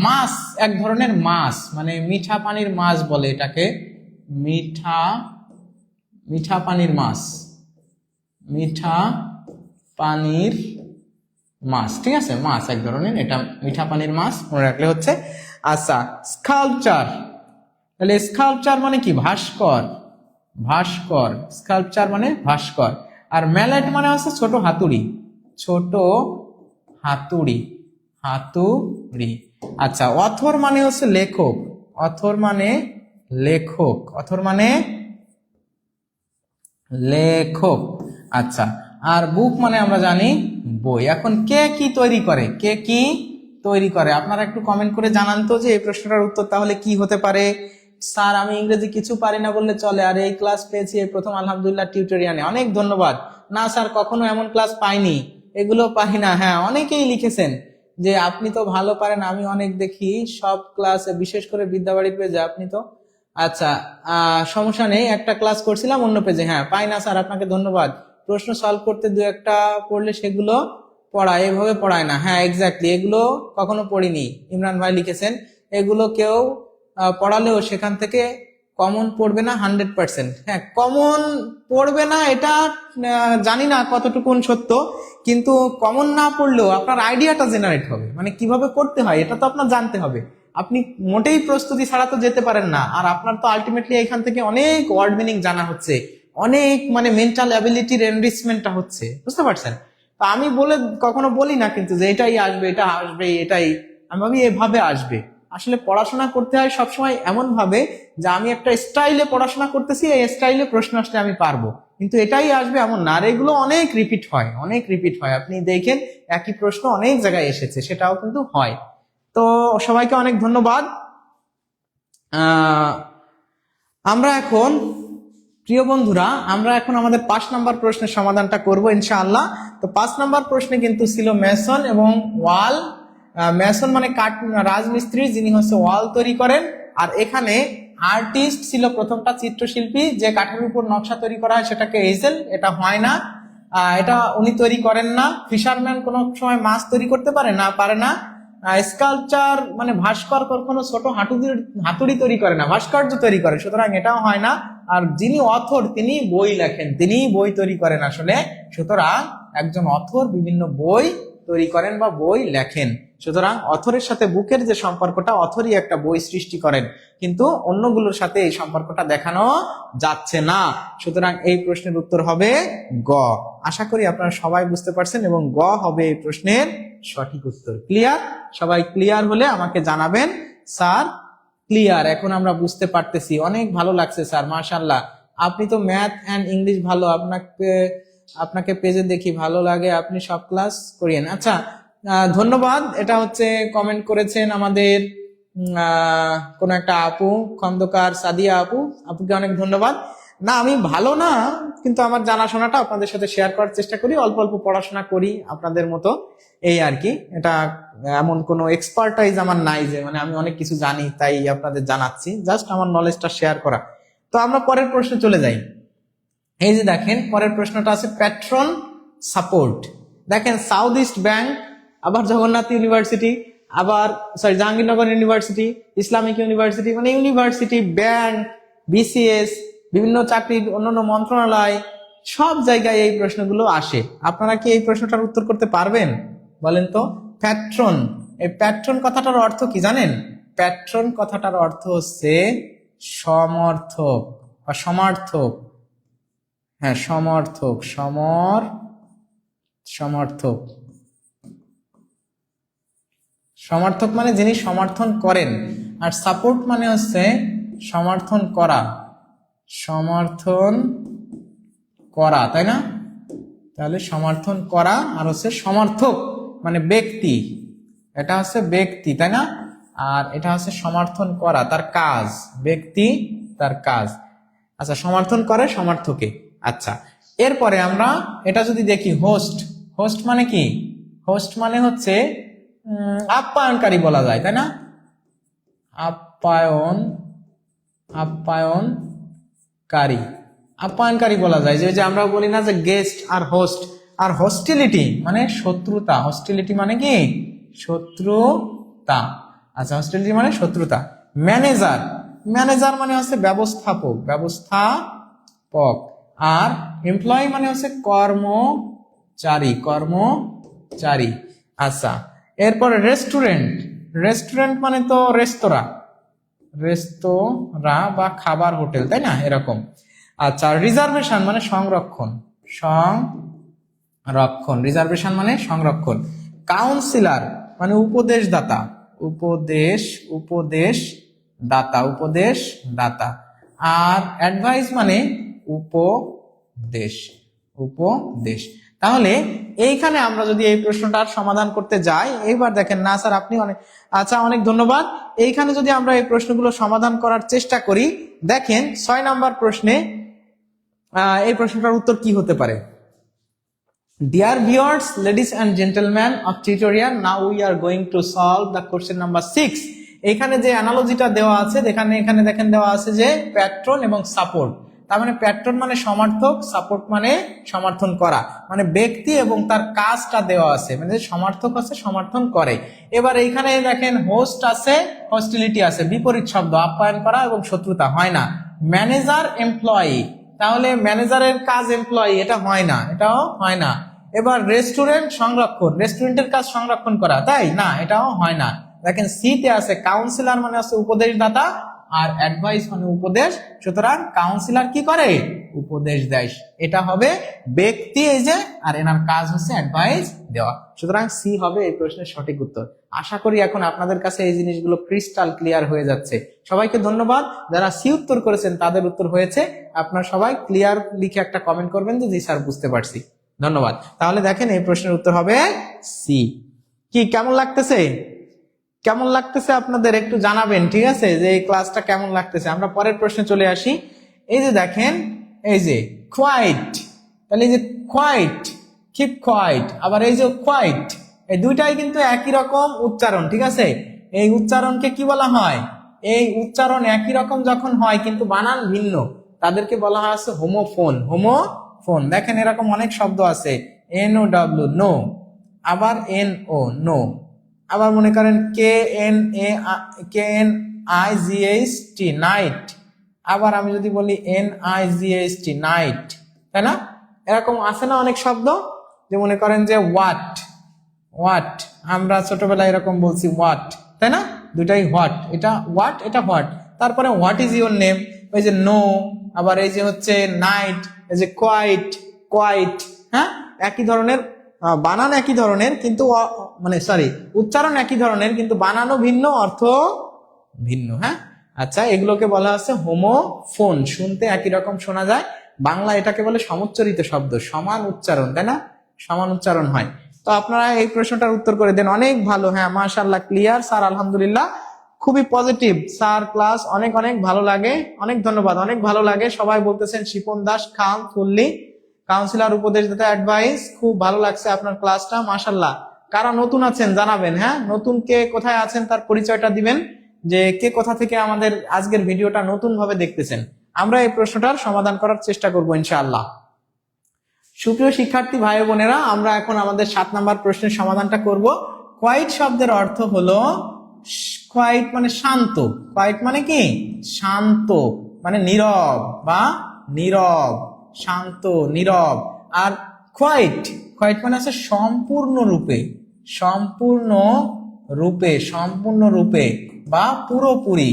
মাছ, এক ধরনের মাছ, মানে মিঠা পানির মাছ বলে এটাকে, মিঠা পানির মাছ, ঠিক আছে? মাছ এক ধরনের, এটা মিঠা পানির মাছ, মনে রাখলে হচ্ছে। আচ্ছা, স্কাল্পচার মানে কি? ভাস্কর, স্কাল্পচার মানে ভাস্কর। আর ম্যালেট মানে হচ্ছে ছোট হাতুড়ি, ছোট হাতুড়ি, হাতুড়ি। আচ্ছা, অথর মানে হচ্ছে লেখক, অথর মানে লেখক, অথর মানে লেখক। আচ্ছা, আর বুক মানে আমরা জানি বই। এখন কে কি তৈরি করে, কে কি তৈরি করে, আপনারা একটু কমেন্ট করে জানান তো যে এই প্রশ্নটার উত্তর তাহলে কি হতে পারে। স্যার আমি ইংরেজি কিছু পারি না বললে চলে, আর এই ক্লাস পেয়েছি এই প্রথম আলহামদুলিল্লাহ টিউটোরিয়ালে, অনেক ধন্যবাদ। না স্যার কখনো এমন ক্লাস পাইনি, এগুলো পাই না। হ্যাঁ, অনেকেই লিখেছেন যে আপনি তো ভালো পারেন, আমি অনেক দেখি সব ক্লাসে, বিশেষ করে বিদ্যাবাড়ি পেজে আপনি তো। আচ্ছা, সমস্যা নেই, একটা ক্লাস করছিলাম অন্য পেজে। হ্যাঁ, পাই না স্যার, আপনাকে ধন্যবাদ। প্রশ্ন সলভ করতে দু একটা পড়লে সেগুলো পড়ায়, এভাবে পড়ায় না। হ্যাঁ এক্স্যাক্টলি, এগুলো কখনো পড়িনি, ইমরান ভাই লিখেছেন। এগুলো কেউ পড়ালেও সেখান থেকে কমন পড়বে না 100%। হ্যাঁ, কমন পড়বে না এটা জানি না কতটুকুন সত্য, কিন্তু কমন না পড়লেও আপনার আইডিয়াটা জেনারেট হবে, মানে কিভাবে করতে হয় এটা তো আপনার জানতে হবে। আপনি মোটেই প্রস্তুতি ছাড়া তো যেতে পারেন না, আর আপনার তো আলটিমেটলি এখান থেকে অনেক ওয়ার্ড মিনিং জানা হচ্ছে, অনেক মানে মেন্টাল অ্যাবিলিটির এনরিচমেন্টটা হচ্ছে, বুঝতে পারছেন? তো আমি কখনো বলি না কিন্তু যে এটাই আসবে, এটা আসবে, এটাই আমি ভাবি এভাবে আসবে। আসলে পড়াশোনা করতে হয় সবসময় এমন ভাবে যে আমি একটা স্টাইলে পড়াশোনা করতেছি, এই স্টাইলে প্রশ্ন আসলে আমি পারবো, কিন্তু এটাই আসবে এমন না। আর এগুলো অনেক রিপিট হয়, অনেক রিপিট হয়, আপনি দেখেন একই প্রশ্ন অনেক জায়গায় এসেছে, সেটাও কিন্তু হয়। তো সবাইকে অনেক ধন্যবাদ। আমরা এখন, প্রিয় বন্ধুরা, আমরা এখন আমাদের 5 নাম্বার প্রশ্নের সমাধানটা করব ইনশাআল্লাহ। তো 5 নাম্বার প্রশ্নে কিন্তু ছিল মেসন এবং ওয়াল। মেসন মানে রাজমিস্ত্রি, যিনি হচ্ছে ওয়াল তৈরি করেন। আর এখানে আর্টিস্ট ছিল প্রথমটা, চিত্রশিল্পী, যে কাঠের উপর নকশা তৈরি করা হয় সেটাকে এজেল, এটা হয় না, এটা উনি তৈরি করেন না। ফিশারম্যান কোনো সময় মাছ তৈরি করতে পারে না, পারে না। স্কাল্পচার মানে ভাস্কর কখনো ছোট হাতুড়ি তৈরি করে না, ভাস্কর্য তৈরি করে, সুতরাং এটাও হয় না। আর যিনি অথর, তিনি বই লেখেন, তিনি বই তৈরি করেন আসলে, সুতরাং একজন অথর বিভিন্ন বই তৈরি করেন বা বই লেখেন। সুতরাং অথরের সাথে বুকের যে সম্পর্কটা, অথরই একটা বই সৃষ্টি করেন, কিন্তু অন্যগুলোর সাথে এই সম্পর্কটা দেখানো যাচ্ছে না। সুতরাং এই প্রশ্নের উত্তর হবে গ। আশা করি আপনারা সবাই বুঝতে পারছেন এবং গ হবে এই প্রশ্নের সঠিক উত্তর। ক্লিয়ার? সবাই ক্লিয়ার হলে আমাকে জানাবেন স্যার ক্লিয়ার, এখন আমরা বুঝতে পারতেছি, অনেক ভালো লাগছে স্যার, মাশাআল্লাহ। আপনি তো ম্যাথ এন্ড ইংলিশ ভালো, আপনাকে পেজে দেখি ভালো লাগে, আপনি সব ক্লাস করিয়েন। আচ্ছা, ধন্যবাদ। এটা হচ্ছে কমেন্ট করেছেন আমাদের কোন একটা আপু, খন্দকার সাদিয়া আপু, আপুকে অনেক ধন্যবাদ। না আমি ভালো না, কিন্তু আমার জানাশোনাটা আপনাদের সাথে শেয়ার করার চেষ্টা করি, অল্প অল্প পড়াশোনা করি আপনাদের মতো, এই আর কি। এটা এমন কোনো এক্সপার্টাইজ আমার নাই যে মানে আমি অনেক কিছু জানি তাই আপনাদের জানাচ্ছি, জাস্ট আমার নলেজটা শেয়ার করা। তো আমরা পরের প্রশ্নে চলে যাই। এই যে দেখেন পরের প্রশ্নটা আছে প্যাট্রন সাপোর্ট। দেখেন সাউথ ইস্ট ব্যাংক, আবার জগন্নাথ ইউনিভার্সিটি, আবার জাহাঙ্গীরনগর ইউনিভার্সিটি, ইসলামিক ইউনিভার্সিটি, মানে ইউনিভার্সিটি, ব্যাংক, বিসিএস, বিভিন্ন চাকরির অন্যান্য মন্ত্রণালয়, সব জায়গায় এই প্রশ্নগুলো আসে। আপনারা কি এই প্রশ্নটার উত্তর করতে পারবেন বলেন তো? প্যাট্রন, এই প্যাট্রন কথাটার অর্থ কি জানেন? প্যাট্রন কথাটার অর্থ হচ্ছে সমর্থক বা সমার্থক। হ্যাঁ, সমর্থক, সমর্থক, সমর্থক মানে যিনি সমর্থন করেন। আর সাপোর্ট মানে হচ্ছে সমর্থন করা, সমর্থন করা, তাই না? তাহলে সমর্থন করা আর হচ্ছে সমর্থক মানে ব্যক্তি, এটা হচ্ছে ব্যক্তি, তাই না? আর এটা হচ্ছে সমর্থন করা, তার কাজ, ব্যক্তি তার কাজ। আচ্ছা, সমর্থন করে সমর্থকে। আচ্ছা, এরপরে আমরা এটা যদি দেখি হোস্ট, হোস্ট মানে কি? হোস্ট মানে হচ্ছে আপ্যায়নকারী বলা যায়, তাই না? আপ্যায়নকারী, আপ্যায়নকারী বলা যায়। যে আমরা বলি না যে গেস্ট আর হোস্ট। আর হস্টিলিটি মানে শত্রুতা, হস্টিলিটি মানে কি? শত্রুতা। আচ্ছা, হস্টিলিটি মানে শত্রুতা। ম্যানেজার, ম্যানেজার মানে হচ্ছে ব্যবস্থাপক, ব্যবস্থাপক। আর এমপ্লয়ি মানে হচ্ছে কর্মচারী, কর্মচারী। আচ্ছা, এরপর রেস্টুরেন্ট, রেস্টুরেন্ট মানে তো রেস্তোরাঁ, রেস্তোরাঁ বা খাবার হোটেল, তাই না? এরকম। আচ্ছা, রিজার্ভেশন মানে সংরক্ষণ, সংরক্ষণ, রিজার্ভেশন মানে সংরক্ষণ। কাউন্সিলর মানে উপদেশদাতা, উপদেশদাতা। আর অ্যাডভাইস মানে উপদেশ। তাহলে এইখানে আমরা যদি এই প্রশ্নটার সমাধান করতে যাই, এইবার দেখেন না স্যার আপনি অনেক ধন্যবাদ। এইখানে যদি আমরা এই প্রশ্নগুলো সমাধান করার চেষ্টা করি, দেখেন 6 নাম্বার প্রশ্নে এই প্রশ্নটার উত্তর কি হতে পারে। Dear viewers, ladies and gentlemen of tutorial, now we are going to solve the question number 6. এখানে যে অ্যানালজিটা দেওয়া আছে, এখানে দেখেন দেওয়া আছে যে প্যাট্রন এবং সাপোর্ট। তার মানে প্যাট্রন মানে সমর্থক, সাপোর্ট মানে সমর্থন করা, মানে ব্যক্তি এবং তার কাজটা দেওয়া আছে, মানে সমর্থক আছে, সমর্থন করে। এবার এইখানে দেখেন হোস্ট আছে, হস্টিলিটি আছে, বিপরীত শব্দ, আপ্যায়ন করা এবং শত্রুতা হয় না। ম্যানেজার এমপ্লয়ি, তাহলে ম্যানেজারের কাজ এমপ্লয়ি, এটা হয় না, এটাও হয় না। এবার রেস্টুরেন্ট সংরক্ষণ, রেস্টুরেন্টের কাজ সংরক্ষণ করা, তাই না, এটাও হয় না। দেখেন সিতে আছে কাউন্সিলর মানে আছে উপদেশদাতা, আর অ্যাডভাইস মানে উপদেশ। সুতরাং কাউন্সিলর কি করে, উপদেশ দেয়, এটা হবে ব্যক্তি এই যে, আর এনার কাজ হচ্ছে অ্যাডভাইস দেওয়া। সুতরাং সি হবে এই প্রশ্নের সঠিক উত্তর। আশা করি এখন আপনাদের কাছে এই জিনিসগুলো ক্রিস্টাল ক্লিয়ার হয়ে যাচ্ছে। সবাইকে ধন্যবাদ, যারা সি উত্তর করেছেন তাদের উত্তর হয়েছে। আপনারা সবাই ক্লিয়ার লিখে একটা কমেন্ট করবেন যে জি স্যার বুঝতে পারছি। ধন্যবাদ। তাহলে দেখেন এই প্রশ্নের উত্তর হবে সি। কি কেমন লাগতেছে আপনাদের একটু জানাবেন, ঠিক আছে, যে এই ক্লাসটা কেমন লাগতেছে। আমরা পরের প্রশ্নে চলে আসি। এই যে দেখেন, এই যে কোয়াইট, তাহলে এই যে কোয়াইট, কিপ কোয়াইট, আবার এই যে কোয়াইট, এই দুইটাই কিন্তু একই রকম উচ্চারণ, ঠিক আছে। এই উচ্চারণকে কি বলা হয়, এই উচ্চারণ একই রকম যখন হয় কিন্তু বানান ভিন্ন, তাদেরকে বলা হয় আছে হোমোফোন। দেখেন এরকম অনেক শব্দ আছে, NOW নো, আবার NO নো, আবার মনে করেন KNIGHT নাইট, আবার আমি যদি বলি NIGHT নাইট, তাই না, এরকম আছে না অনেক শব্দ। যে মনে করেন যে ওয়াট, আমরা ছোটবেলায় এরকম বলছি ওয়াট, তাই না, দুটাই হোয়াট, এটা ওয়াট, এটা হোয়াট। তারপরে হোয়াট ইজ ইউর নেম, ওই যে নো, আবার এই যে হচ্ছে নাইট, এই যে কোয়াইট, হ্যাঁ, একই ধরনের, বানান একই ধরনের কিন্তু উচ্চারণ একই ধরনের কিন্তু বানানো ভিন্ন, অর্থ ভিন্ন। হ্যাঁ, আচ্ছা, এগুলোকে বলা হচ্ছে হোমোফোন। শুনতে একই রকম শোনা যায়, বাংলা এটাকে বলে সমুচ্চারিত শব্দ, সমান উচ্চারণ, তাই না, সমান উচ্চারণ হয়। তো আপনারা এই প্রশ্নটার উত্তর করে দেন, অনেক ভালো। হ্যাঁ, মাশাআল্লাহ, ক্লিয়ার স্যার, আলহামদুলিল্লাহ, খুবই পজিটিভ স্যার, ক্লাস অনেক ভালো লাগে, অনেক ধন্যবাদ, অনেক ভালো লাগে। সবাই বলতেছেন শিপন দাস খান ফুল্লি, কাউন্সিলর, উপদেশদাতা, অ্যাডভাইস, খুব ভালো লাগছে আপনার ক্লাসটা, মাশাআল্লাহ। কারা নতুন আছেন জানাবেন, হ্যাঁ, নতুন কে কোথায় আছেন তার পরিচয়টা দিবেন, যে কে কোথা থেকে আমাদের আজকের ভিডিওটা নতুন ভাবে দেখতেছেন। আমরা এই প্রশ্নটার সমাধান করার চেষ্টা করব ইনশাআল্লাহ। সুপ্রিয় শিক্ষার্থী ভাই বোনেরা, আমরা এখন আমাদের 7 নাম্বার প্রশ্নের সমাধানটা করব। কোয়াইট শব্দের অর্থ হলো, কোয়াইট মানে শান্ত, কোয়াইট মানে কি, শান্ত, মানে নীরব বা নীরব, শান্ত, নীরব। আর কোয়াইট মানে আছে সম্পূর্ণরূপে বা পুরোপুরি,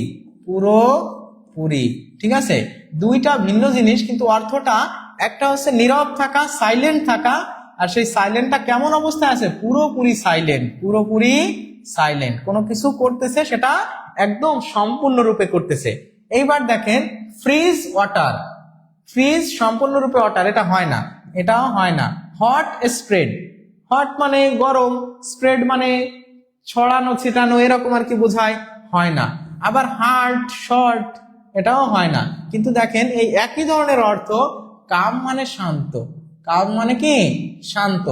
ঠিক আছে। দুইটা ভিন্ন জিনিস, কিন্তু অর্থটা একটা হচ্ছে নীরব থাকা, সাইলেন্ট থাকা, আর সেই সাইলেন্টটা কেমন অবস্থায় আছে, পুরোপুরি সাইলেন্ট, কোনো কিছু করতেছে সেটা একদম সম্পূর্ণরূপে করতেছে। এইবার দেখেন ফ্রিজ ওয়াটার, ফ্রিজ সম্পূর্ণরূপে ওয়াটার, এটা হয় না, এটাও হয় না। হট স্প্রেড, হট মানে গরম, স্প্রেড মানে ছড়ানো ছিটানো, এরকম আর কি বোঝায়, হয় না। আবার হার্ট শর্ট, এটাও হয় না। কিন্তু দেখেন এই একই ধরনের অর্থ, কাম মানে শান্ত, কাম মানে কি, শান্ত,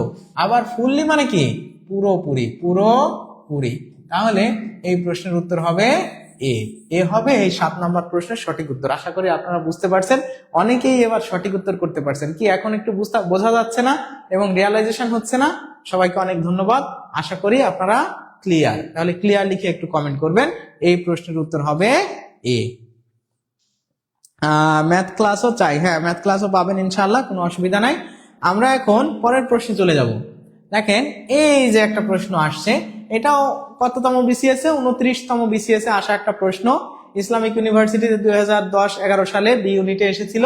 আবার ফুললি মানে কি, পুরোপুরি। তাহলে এই প্রশ্নের উত্তর হবে এ হবে এই 7 নম্বর প্রশ্নের সঠিক উত্তর। আশা করি আপনারা বুঝতে পারছেন, অনেকেই এবার সঠিক উত্তর করতে পারছেন। কি এখন একটু বোঝা যাচ্ছে না এবং রিয়ালাইজেশন হচ্ছে না? সবাইকে অনেক ধন্যবাদ, আশা করি আপনারা ক্লিয়ার। তাহলে ক্লিয়ার লিখে একটু কমেন্ট করবেন, এই প্রশ্নের উত্তর হবে এ। ম্যাথ ক্লাসও চাই, হ্যাঁ ম্যাথ ক্লাসও পাবেন ইনশাআল্লাহ, কোনো অসুবিধা নাই। আমরা এখন পরের প্রশ্নে চলে যাব। দেখেন এই যে একটা প্রশ্ন আসছে, এটাও কততম বিসিএস এ, 29তম বিসিএস এ আসা একটা প্রশ্ন। ইসলামিক ইউনিভার্সিটিতে 2010-11 সালে বি ইউনিটে এসেছিল।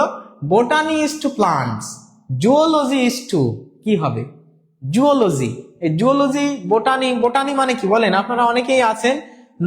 Botany is to plants, zoology is to কি হবে? জুওলজি, এই জুওলজি, বোটানি, বোটানি মানে কি বলেন? আপনারা অনেকেই আছেন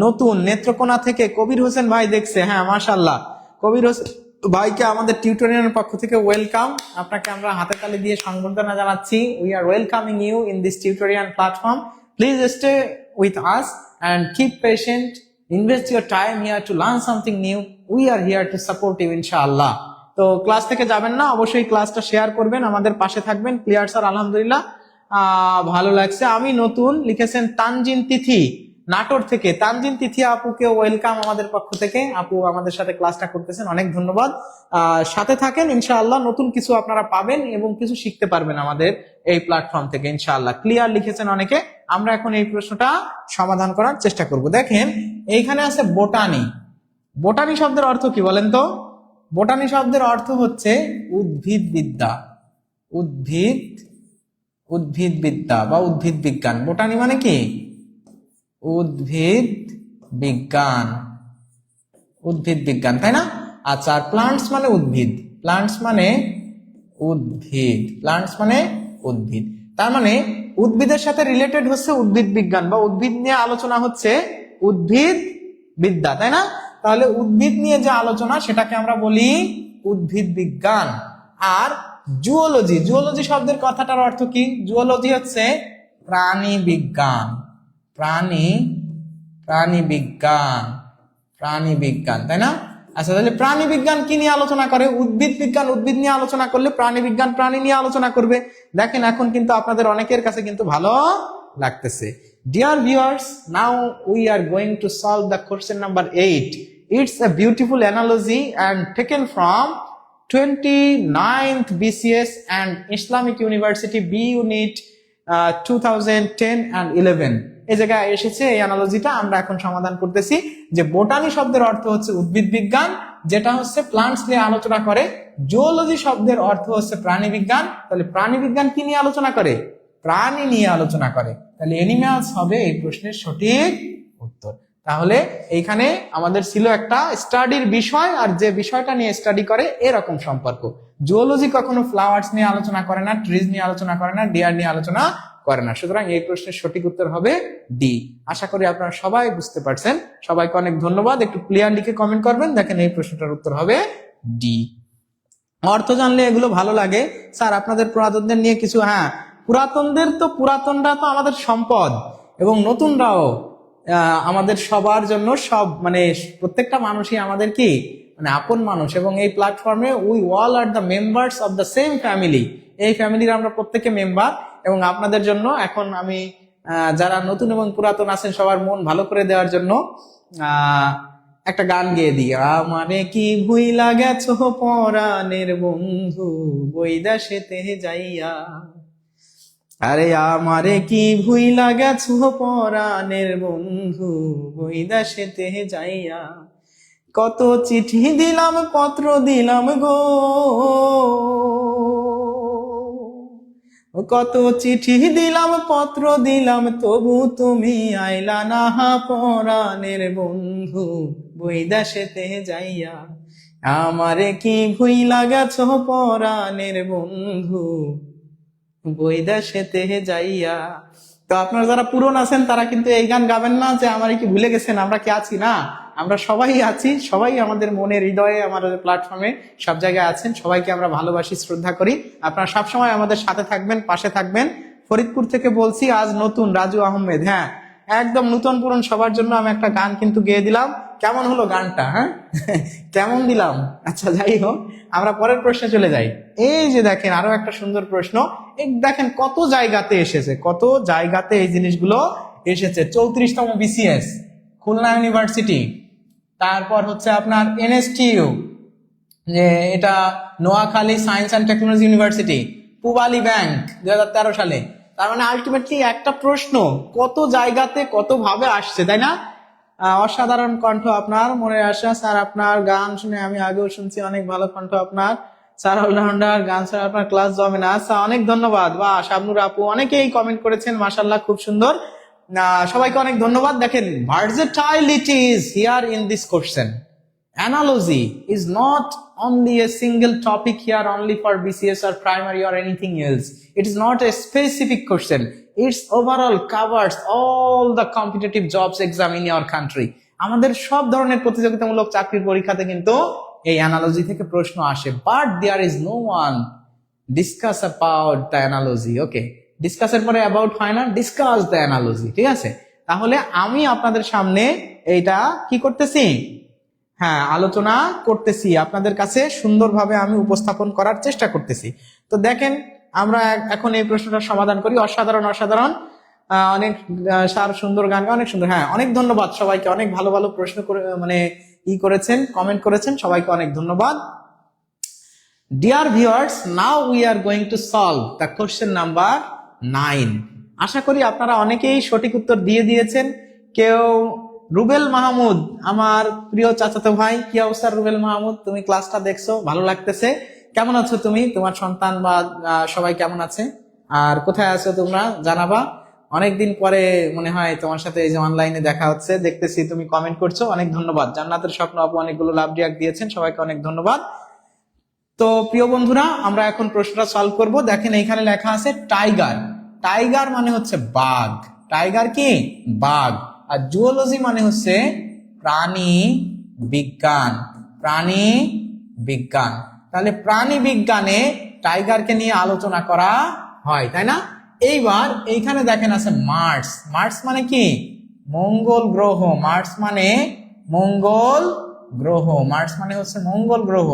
নতুন, নেত্রকোনা থেকে কবির হোসেন ভাই দেখছে, হ্যাঁ মাশাআল্লাহ, কবির হোসেন ভাইকে আমাদের টিউটোরিয়ালের পক্ষ থেকে ওয়েলকাম, আপনাকে আমরা হাতে তালি দিয়ে সংবর্ধনা জানাচ্ছি। We are welcoming you in this tutorial platform. Please stay with us and keep patient, invest your time here to learn something new. We are here to support you inshallah. তো class থেকে যাবেন না, অবশ্যই ক্লাসটা share করবেন, আমাদের পাশে থাকবেন। ক্লিয়ার স্যার, আলহামদুলিল্লাহ ভালো লাগছে। আমি নতুন লিখেছেন তানজিন তিথি নাটোর থেকে। তানজিন তিথি আপুকে ওয়েলকাম আমাদের পক্ষ থেকে, আপু আমাদের সাথে ক্লাসটা করতেছেন, অনেক ধন্যবাদ। সাথে থাকেন, ইনশাআল্লাহ নতুন কিছু আপনারা পাবেন এবং কিছু শিখতে পারবেন আমাদের এই প্ল্যাটফর্ম থেকে ইনশাআল্লাহ। ক্লিয়ার লিখেছেন অনেকে, আমরা এখন এই প্রশ্নটা সমাধান করার চেষ্টা করব। দেখেন এইখানে আছে বোটানি। বোটানি শব্দের অর্থ কি বলেন তো? বোটানি শব্দের অর্থ হচ্ছে উদ্ভিদ বিদ্যা, উদ্ভিদ বিদ্যা বা উদ্ভিদ বিজ্ঞান। বোটানি মানে কি? উদ্ভিদ বিজ্ঞান, উদ্ভিদ বিজ্ঞান, তাই না? আচ্ছা, আর প্লান্টস মানে উদ্ভিদ, প্লান্টস মানে উদ্ভিদ, প্লান্টস মানে উদ্ভিদ। তার মানে উদ্ভিদের সাথে রিলেটেড হচ্ছে উদ্ভিদ বিজ্ঞান, বা উদ্ভিদ নিয়ে আলোচনা হচ্ছে উদ্ভিদ বিদ্যা, তাই না? তাহলে উদ্ভিদ নিয়ে যে আলোচনা সেটাকে আমরা বলি উদ্ভিদ বিজ্ঞান। আর জুওলজি, জুওলজি শব্দের কথাটার অর্থ কি? জুওলজি হচ্ছে প্রাণী বিজ্ঞান, প্রাণী বিজ্ঞান, তাই না? আচ্ছা, তাহলে প্রাণী বিজ্ঞান কি নিয়ে আলোচনা করে? উদ্ভিদ বিজ্ঞান উদ্ভিদ নিয়ে আলোচনা করলে, প্রাণী বিজ্ঞান প্রাণী নিয়ে আলোচনা করবে। দেখেন এখন কিন্তু আপনাদের অনেকের কাছে কিন্তু ভালো লাগতেছে। Dear viewers, now we are going to solve the question number 8. It's a beautiful analogy and taken from 29th BCS and Islamic University B Unit 2010 and 11 এই জায়গায় এসেছে। এই অ্যানালজিটা আমরা এখন সমাধান করতেছি। যে বোটানি শব্দের অর্থ হচ্ছে উদ্ভিদ বিজ্ঞান, যেটা হচ্ছে প্লান্টস নিয়ে আলোচনা করে। জুওলজি শব্দের অর্থ হচ্ছে প্রাণী বিজ্ঞান। তাহলে প্রাণী বিজ্ঞান কি নিয়ে আলোচনা করে? প্রাণী নিয়ে আলোচনা করে। তাহলে এনিম্যালস হবে এই প্রশ্নের সঠিক উত্তর। তাহলে এইখানে আমাদের ছিল একটা স্টাডির বিষয়, আর যে বিষয়টা নিয়ে স্টাডি করে এরকম সম্পর্ক। জুওলজি কখনো ফ্লাওয়ার্স নিয়ে আলোচনা করে না, ট্রিজ নিয়ে আলোচনা করে না, ডিয়ার নিয়ে আলোচনা করে না। সুতরাং এই প্রশ্নের সঠিক উত্তর হবে ডি। আশা করি আপনারা সবাই বুঝতে পারছেন। সবাইকে অনেক ধন্যবাদ। একটু ক্লিয়ার লিখে কমেন্ট করবেন। দেখেন এই প্রশ্নটার উত্তর হবে ডি। অর্থ জানলে এগুলো ভালো লাগে। স্যার আপনাদের পুরাতনদের নিয়ে কিছু, হ্যাঁ পুরাতনরা তো আমাদের সম্পদ, এবং নতুনরাও আমাদের সবার জন্য, সব মানে প্রত্যেকটা মানুষই আমাদের কি মানে আপন মানুষ। এবং এই প্ল্যাটফর্মে we all are the members of the same family. এই ফ্যামিলির আমরা প্রত্যেকে মেম্বার। এবং আপনাদের জন্য এখন আমি যারা নতুন এবং পুরাতন আছেন সবার মন ভালো করে দেওয়ার জন্য একটা গান গেয়ে দিই। আমারে কি ভুইলা গেছো পরাণের বন্ধু, বৈদাসেতে যাইয়া। আরে আমারে কি ভুইলা গেছো পরাণের বন্ধু, বৈদাসেতে যাইয়া। কত চিঠি দিলাম পত্র দিলাম গো, কত চিঠি দিলাম পত্র দিলাম, তবু তুমি আইলা না পরাণের বন্ধু, বৈদাসেতে যাইয়া। আমারে কি ভুইলা গেছো পরাণের বন্ধু, বৈদাসেতে যাইয়া। তো আপনারা যারা পুরন আছেন তারা কিন্তু এই গান গাবেন না যে আমারে কি ভুলে গেছেন, আমরা কি আছি না? আমরা সবাই আছি, সবাই আমাদের মনের হৃদয়ে, আমাদের প্ল্যাটফর্মে সব জায়গায় আছেন। সবাইকে আমরা ভালোবাসি, শ্রদ্ধা করি। আপনারা সবসময় আমাদের সাথে থাকবেন, পাশে থাকবেন। ফরিদপুর থেকে বলছি, আজ নতুন রাজু আহমেদ। হ্যাঁ, একদম নতুন পুরন সবার জন্য আমি একটা গান কিন্তু গেয়ে দিলাম। কেমন হলো গানটা? হ্যাঁ কেমন দিলাম? আচ্ছা যাই হোক, আমরা পরের প্রশ্নে চলে যাই। এই যে দেখেন আরো একটা সুন্দর প্রশ্ন। এই দেখেন কত জায়গাতে এসেছে, কত জায়গাতে এই জিনিসগুলো এসেছে। 34তম BCS খুলনা ইউনিভার্সিটি, তারপর হচ্ছে আপনার NSTU, যে এটা Noakhali science and technology university, Pubali bank 2013 সালে। তার মানে আলটিমেটলি একটা প্রশ্ন কত জায়গাতে কত ভাবে আসছে, তাই না? অসাধারণ কণ্ঠ আপনার, মনে আসা। স্যার আপনার গান শুনে আমি আগেও শুনছি, অনেক ভালো কণ্ঠ আপনার। স্যার অলরাউন্ডার, গান স্যার আপনার ক্লাস জমে না। আচ্ছা অনেক ধন্যবাদ। বা শাবনুর আপু অনেকেই কমেন্ট করেছেন, মাশাআল্লাহ খুব সুন্দর। সবাইকে অনেক ধন্যবাদ। দেখেন versatility is here in this question. Analogy is not only a single topic here only for BCS or primary or anything else. It is not a specific question. It's overall covers all the competitive jobs exam in your country. আমাদের সব ধরনের প্রতিযোগিতামূলক চাকরির পরীক্ষাতে কিন্তু এই analogy থেকে প্রশ্ন আসে, but there is no one discuss about the analogy. Okay, ডিসকাসের পরে অ্যাবাউট হয় না, ডিসকাস দ্য অ্যানালজি, ঠিক আছে? তাহলে আমি আপনাদের সামনে এইটা কি করতেছি, হ্যাঁ, আলোচনা করতেছি, আপনাদের কাছে সুন্দরভাবে আমি উপস্থাপন করার চেষ্টা করতেছি। তো দেখেন, আমরা এখন এই প্রশ্নটার সমাধান করি। অসাধারণ অসাধারণ, অনেক সার সুন্দর গান, অনেক সুন্দর। হ্যাঁ, অনেক ধন্যবাদ সবাইকে, অনেক ভালো ভালো প্রশ্ন করে মানে করেছেন, কমেন্ট করেছেন, সবাইকে অনেক ধন্যবাদ। Dear viewers, now we are going to solve the question number 9। আশা করি আপনারা অনেকেই সঠিক উত্তর দিয়ে দিয়েছেন। কেউ রুবেল মাহমুদ, আমার প্রিয় চাচাতো ভাই, কি অবস্থা রুবেল মাহমুদ? তুমি ক্লাসটা দেখছো, ভালো লাগতেছে। কেমন আছো তুমি, তোমার সন্তান বা সবাই কেমন আছে, আর কোথায় আছো তোমরা জানাবা। অনেকদিন পরে মনে হয় তোমার সাথে এই যে অনলাইনে দেখা হচ্ছে, দেখতেছি তুমি কমেন্ট করছো, অনেক ধন্যবাদ। জান্নাতের স্বপ্ন আপু অনেকগুলো লাভ রিয়াক্ট দিয়েছেন, সবাইকে অনেক ধন্যবাদ। তো প্রিয় বন্ধুরা, আমরা এখন প্রশ্নটা সলভ করব। দেখেন এইখানে লেখা আছে টাইগার। টাইগার মানে হচ্ছে বাঘ, টাইগার কি বাঘ। আর জুওলজি মানে হচ্ছে প্রাণী বিজ্ঞান, প্রাণী বিজ্ঞান। তাহলে প্রাণী বিজ্ঞানে টাইগারকে নিয়ে আলোচনা করা হয়, তাই না? এইবার এইখানে দেখেন আছে মার্স। মার্স মানে কি মঙ্গল গ্রহ, মার্স মানে মঙ্গল গ্রহ, মার্স মানে হচ্ছে মঙ্গল গ্রহ।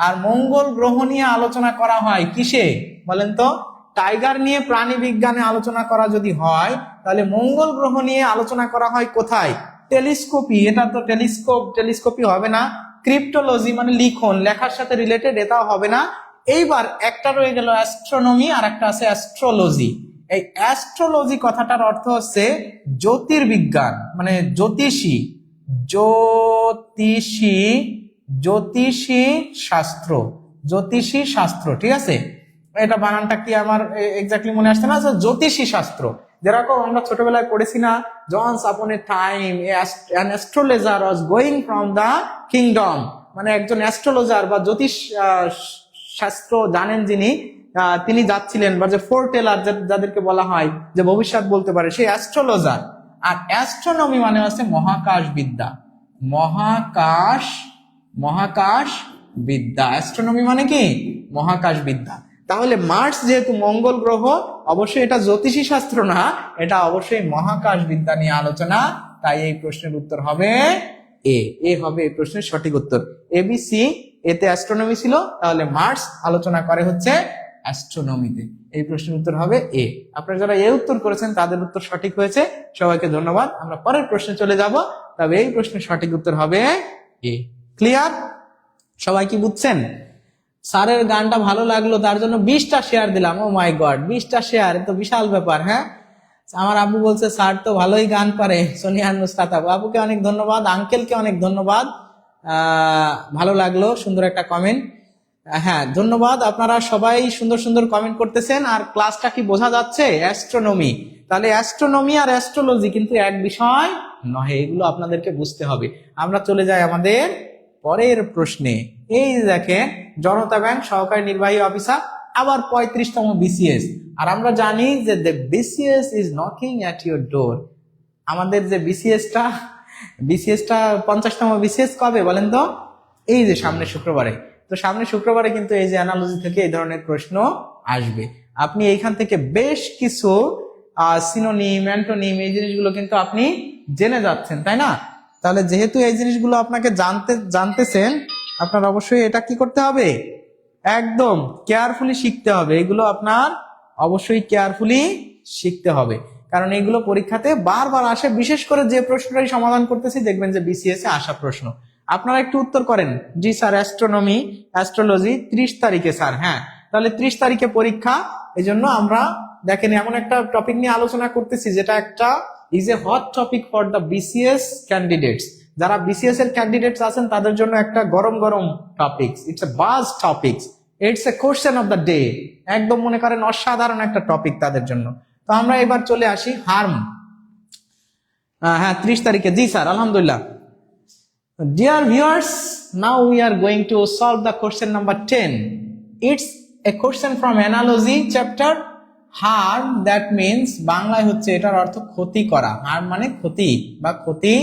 আর মঙ্গল গ্রহ নিয়ে আলোচনা করা হয় কিসে বলেন তো? টাইগার নিয়ে প্রাণী বিজ্ঞানে আলোচনা করা যদি হয়, তাহলে মঙ্গল গ্রহ নিয়ে আলোচনা করা হয় কোথায়? টেলিস্কোপি। এটা তো টেলিস্কোপি হবে না। ক্রিপ্টোলজি মানে লিখন, লেখার সাথে রিলেটেড, এটাও হবে না। এইবার একটা রয়ে গেল অ্যাস্ট্রোনমি, আর একটা আছে অ্যাস্ট্রোলজি। এই অ্যাস্ট্রোলজি কথাটার অর্থ হচ্ছে জ্যোতির্বিজ্ঞান, মানে জ্যোতিষী, জ্যোতিষী, জ্যোতিষী শাস্ত্র, জ্যোতিষী শাস্ত্র, ঠিক আছে? এটা বানানটা কি আমার এক্স্যাক্টলি মনে আসছে না। জ্যোতিষী শাস্ত্র, যেরকম আমরা ছোটবেলায় পড়েছি না, once upon a time an astrologer was going from the kingdom, মানে একজন অ্যাস্ট্রোলজার বা জ্যোতিষ শাস্ত্র জানেন যিনি, তিনি যাচ্ছিলেন, বা যে ফোরটেলার যাদেরকে বলা হয় যে ভবিষ্যৎ বলতে পারে, সেই অ্যাস্ট্রোলজার। আর অ্যাস্ট্রোনমি মানে হচ্ছে মহাকাশ বিদ্যা, মহাকাশ, মহাকাশ বিদ্যা। অ্যাস্ট্রোনমি মানে কি মহাকাশ বিদ্যা। তাহলে মার্স যেহেতু মঙ্গল গ্রহ, অবশ্যই এটা জ্যোতিষী শাস্ত্র না, এটা অবশ্যই মহাকাশ বিদ্যা নিয়ে আলোচনা। তাই এই প্রশ্নের উত্তর হবে এ হবে এই প্রশ্নের সঠিক উত্তর। এবিসি, এতে অ্যাস্ট্রোনমি ছিল, তাহলে মার্স আলোচনা করে হচ্ছে অ্যাস্ট্রোনমিতে। এই প্রশ্নের উত্তর হবে এ। আপনারা যারা এ উত্তর করেছেন তাদের উত্তর সঠিক হয়েছে, সবাইকে ধন্যবাদ। আমরা পরের প্রশ্নে চলে যাব, তবে এই প্রশ্নের সঠিক উত্তর হবে এ। ক্লিয়ার? সবাই কি বুঝছেন? স্যারের গানটা ভালো লাগলো, তার জন্য 20টা শেয়ার দিলাম। ও মাই গড, 20টা শেয়ার, তো বিশাল ব্যাপার। হ্যাঁ, আমার আব্বু বলছে স্যার তো ভালোই গান পারে, সোনিয়ান নুসরাত আপু, আব্বুকে অনেক ধন্যবাদ, আঙ্কেলকে অনেক ধন্যবাদ। ভালো লাগলো, সুন্দর একটা কমেন্ট। হ্যাঁ, ধন্যবাদ। আপনারা সবাই সুন্দর সুন্দর কমেন্ট করতেছেন। আর ক্লাসটা কি বোঝা যাচ্ছে? অ্যাস্ট্রোনমি, তাহলে অ্যাস্ট্রোনমি আর অ্যাস্ট্রোলজি কিন্তু এক বিষয় নয়, এগুলো আপনাদেরকে বুঝতে হবে। আমরা চলে যাই আমাদের পরের প্রশ্নে। এই দেখেন, জনতা ব্যাংক সহকারী নির্বাহী অফিসার, আবার 35তম বিসিএস। আর আমরা জানি যে the BCS is knocking at your door. আমাদের যে বিসিএসটা 50তম বিসিএস কবে বলেন তো? এই যে সামনে শুক্রবারে। তো সামনে শুক্রবারে কিন্তু এই যে অ্যানালজি থেকে এই ধরনের প্রশ্ন আসবে। আপনি এইখান থেকে বেশ কিছু সিনোনিম, অ্যান্টোনিম, এই জিনিসগুলো কিন্তু আপনি জেনে যাচ্ছেন, তাই না? তাহলে যেহেতু এই জিনিসগুলো আপনাকে জানতেছেন, আপনার অবশ্যই এটা কি করতে হবে? একদম কেয়ারফুলি শিখতে হবে। এগুলো আপনার অবশ্যই কেয়ারফুলি শিখতে হবে, কারণ এগুলো পরীক্ষাতে বারবার আসে। বিশেষ করে যে প্রশ্নটাই সমাধান করতেছি, দেখবেন যে বিসিএস এ আসা প্রশ্ন। আপনারা একটু উত্তর করেন। জি স্যার, অ্যাস্ট্রোনমি, অ্যাস্ট্রোলজি 30 তারিখে স্যার। হ্যাঁ, তাহলে 30 তারিখে পরীক্ষা। এই জন্য আমরা দেখেন এমন একটা টপিক নিয়ে আলোচনা করতেছি যেটা একটা is a hot topic for the BCS candidates. যারা বিসিএস এর ক্যান্ডিডেটস আছেন তাদের জন্য একটা গরম গরম টপিক, ইটস এ বাজ topic, it's a question of the day. একদম মনে করেন অসাধারণ একটা টপিক তাদের জন্য। তো আমরা এবার চলে আসি হার্ম। হ্যাঁ, 30 তারিখে। জি স্যার, আলহামদুলিল্লাহ। Dear viewers, now we are going to solve the question number 10. It's a question from analogy chapter. harm, that means বাংলায় হচ্ছে এটার অর্থ ক্ষতি করা। harm মানে ক্ষতি বা ক্ষতি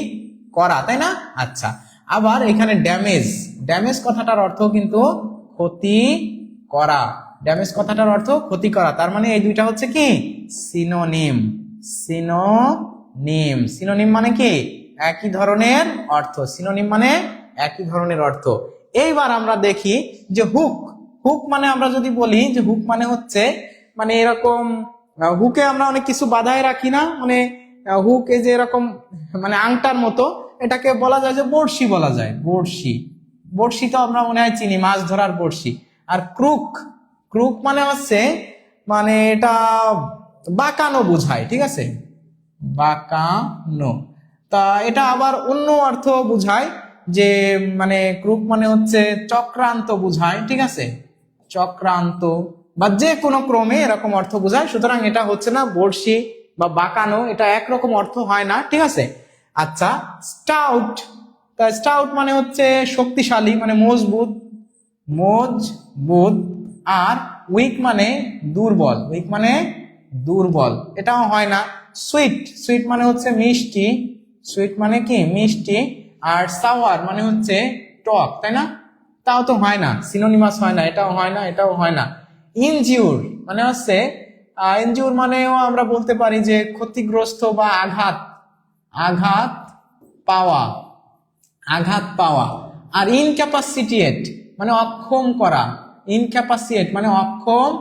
করা, তাই না? আচ্ছা, আবার এখানে ড্যামেজ, ড্যামেজ কথাটার অর্থ কিন্তু ক্ষতি করা। ড্যামেজ কথাটার অর্থ ক্ষতি করা, তার মানে এই দুইটা হচ্ছে কি সিনোনিম। সিনোনিম, সিনোনিম মানে কি একই ধরনের অর্থ। সিনোনিম মানে একই ধরনের অর্থ। এইবার আমরা দেখি যে হুক, হুক মানে আমরা যদি বলি যে হুক মানে হচ্ছে মানে এরকম, হুকে আমরা অনেক কিছু বাধায় রাখি না, মানে হুক এই যে এরকম মানে আংটার মতো, এটাকে বলা যায় যে বড়শি বলা যায়। বড়শি, বড়শি তো আমরা মনে হয় চিনি, মাছ ধরার বড়শি। আর ক্রুক, ক্রুক মানে হচ্ছে মানে এটা বাঁকানো বোঝায়, ঠিক আছে, বাঁকানো। তা এটা আবার অন্য অর্থ বুঝায় যে মানে ক্রুক মানে হচ্ছে চক্রান্ত বুঝায়, ঠিক আছে, চক্রান্ত বা যে কোনো ক্রমে এরকম অর্থ বোঝায়। সুতরাং এটা হচ্ছে না বড়শি বা বাঁকানো, এটা একরকম অর্থ হয় না, ঠিক আছে। আচ্ছা, স্টাউট, তা স্টাউট মানে হচ্ছে শক্তিশালী মানে মজবুত, মজবুত। আর উইক মানে দুর্বল, উইক মানে দুর্বল, এটাও হয় না। সুইট, সুইট মানে হচ্ছে মিষ্টি, সুইট মানে কি মিষ্টি। আর সাওয়ার মানে হচ্ছে টক, তাই না? তাও তো হয় না, সিনোনিমাস হয় না, এটাও হয় না, এটাও হয় না। ইনজিউর মানে হচ্ছে ইনজিউর মানেও আমরা বলতে পারি যে ক্ষতিগ্রস্ত বা আঘাত, আঘাত পাওয়া, আঘাত পাওয়া। আর ইনক্যাপাসিটিয়েট মানে অক্ষম করা, ইনক্যাপাসিয়েট মানে অক্ষম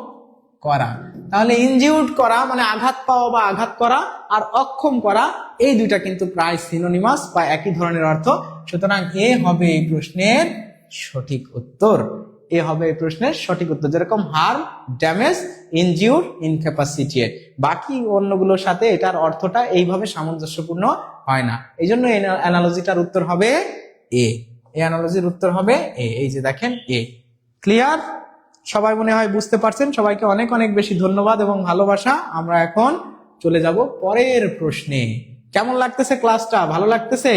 করা। তাহলে ইনজিউর্ড করা মানে আঘাত পাওয়া বা আঘাত করা, আর অক্ষম করা, এই দুইটা কিন্তু প্রায় সিনোনিমাস বা একই ধরনের অর্থ। সুতরাং এ হবে এই প্রশ্নের সঠিক উত্তর, এ হবে এই প্রশ্নের সঠিক উত্তর। যেরকম হার্ম, ড্যামেজ, ইনজিউর, ইনক্যাপাসিটিয়েট, বাকি অন্যগুলোর সাথে এটার অর্থটা এইভাবে সামঞ্জস্যপূর্ণ হয় না। এই জন্য এই অ্যানালজিটার উত্তর হবে এ, এই অ্যানালজির উত্তর হবে এ। এই যে দেখেন এ। ক্লিয়ার? সবাই মনে হয় বুঝতে পারছেন। সবাইকে অনেক অনেক বেশি ধন্যবাদ এবং ভালোবাসা। আমরা এখন চলে যাব পরের প্রশ্নে। কেমন লাগতেছে ক্লাসটা? ভালো লাগতেছে?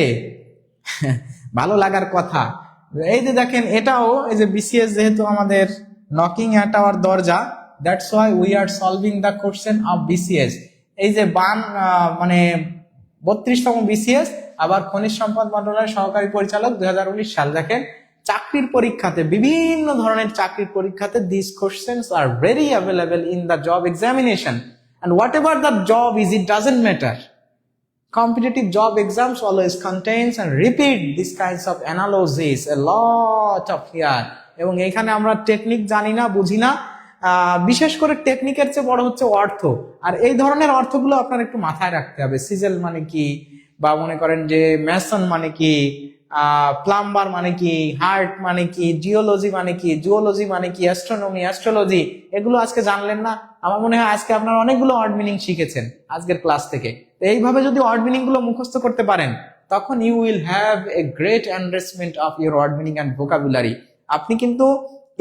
ভালো লাগার কথা। এই যে দেখেন, এটাও এই যে বিসিএস যেহেতু আমাদের নকিং অ্যাট আওয়ার দরজা, that's why we are solving the question of BCS. এই যে মানে 32তম বিসিএস, আবার খনিজ সম্পদ মন্ত্রণালয়ের সহকারী পরিচালক 2019 সাল। দেখেন চাকরির পরীক্ষাতে, বিভিন্ন ধরনের চাকরির পরীক্ষাতে these questions are very available in the job examination, and whatever the job is, it doesn't matter. Competitive job exams always contains and repeat these kinds of analogies a lot of here. এবং এখানে আমরা technique জানি না, বুঝি না, বিশেষ করে টেকনিকের চেয়ে বড় হচ্ছে অর্থ। আর এই ধরনের অর্থগুলো আপনার একটু মাথায় রাখতে হবে। সিজেল মানে কি, বা মনে করেন যে ম্যাসন মানে কি, প্লাম্বার মানে কি, হার্ট মানে কি, জিওলজি মানে কি, জুওলজি মানে কি, অ্যাস্ট্রোনমি, অ্যাস্ট্রোলজি, এগুলো আজকে জানলেন না। আমার মনে হয় আজকে আপনারা অনেকগুলো ওয়ার্ড মিনিং শিখেছেন আজকের ক্লাস থেকে। এইভাবে যদি ওয়ার্ড মিনিং গুলো মুখস্থ করতে পারেন, তখন you will have a great enrichment of your word meaning and vocabulary. আপনি কিন্তু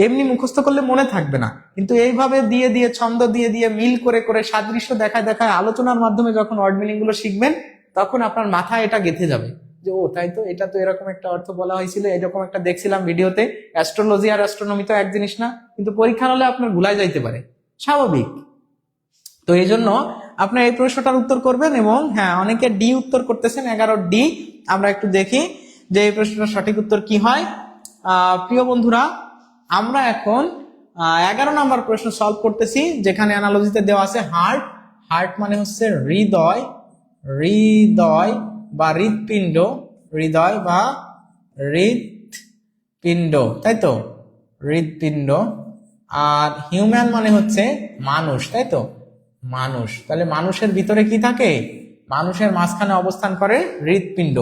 এমনি মুখস্থ করলে মনে থাকবে না, কিন্তু এইভাবে দিয়ে দিয়ে, ছন্দ দিয়ে দিয়ে, মিল করে করে, সাদৃশ্য দেখায় দেখায়, আলোচনার মাধ্যমে যখন ওয়ার্ড মিনিং গুলো শিখবেন, তখন আপনার মাথায় এটা গেঁথে যাবে যে ও তাই তো, এটা তো এরকম একটা অর্থ বলা হয়েছিল, এরকম একটা দেখছিলাম ভিডিওতে। অ্যাস্ট্রোলজি আর অ্যাস্ট্রোনমি তো এক জিনিস না, কিন্তু পরীক্ষা হলে আপনার ভুলাই যাইতে পারে, স্বাভাবিক। তো এই জন্য আপনার এই প্রশ্নটার উত্তর করবেন। এবং হ্যাঁ, অনেকে ডি উত্তর করতেছেন, 11 ডি। আমরা একটু দেখি যে এই প্রশ্নটার সঠিক উত্তর কি হয়। প্রিয় বন্ধুরা, আমরা এখন 11 নম্বর প্রশ্ন সলভ করতেছি, যেখানে অ্যানালজিতে দেওয়া আছে হার্ট। হার্ট মানে হচ্ছে হৃদয়, হৃদয় বা হৃৎপিণ্ড, হৃদয় বা হৃৎপিণ্ড, তাই তো, হৃৎপিণ্ড। আর হিউম্যান মানে হচ্ছে মানুষ, তাই তো, মানুষ। তাহলে মানুষের ভিতরে কি থাকে? মানুষের মাঝখানে অবস্থান করে হৃৎপিণ্ড।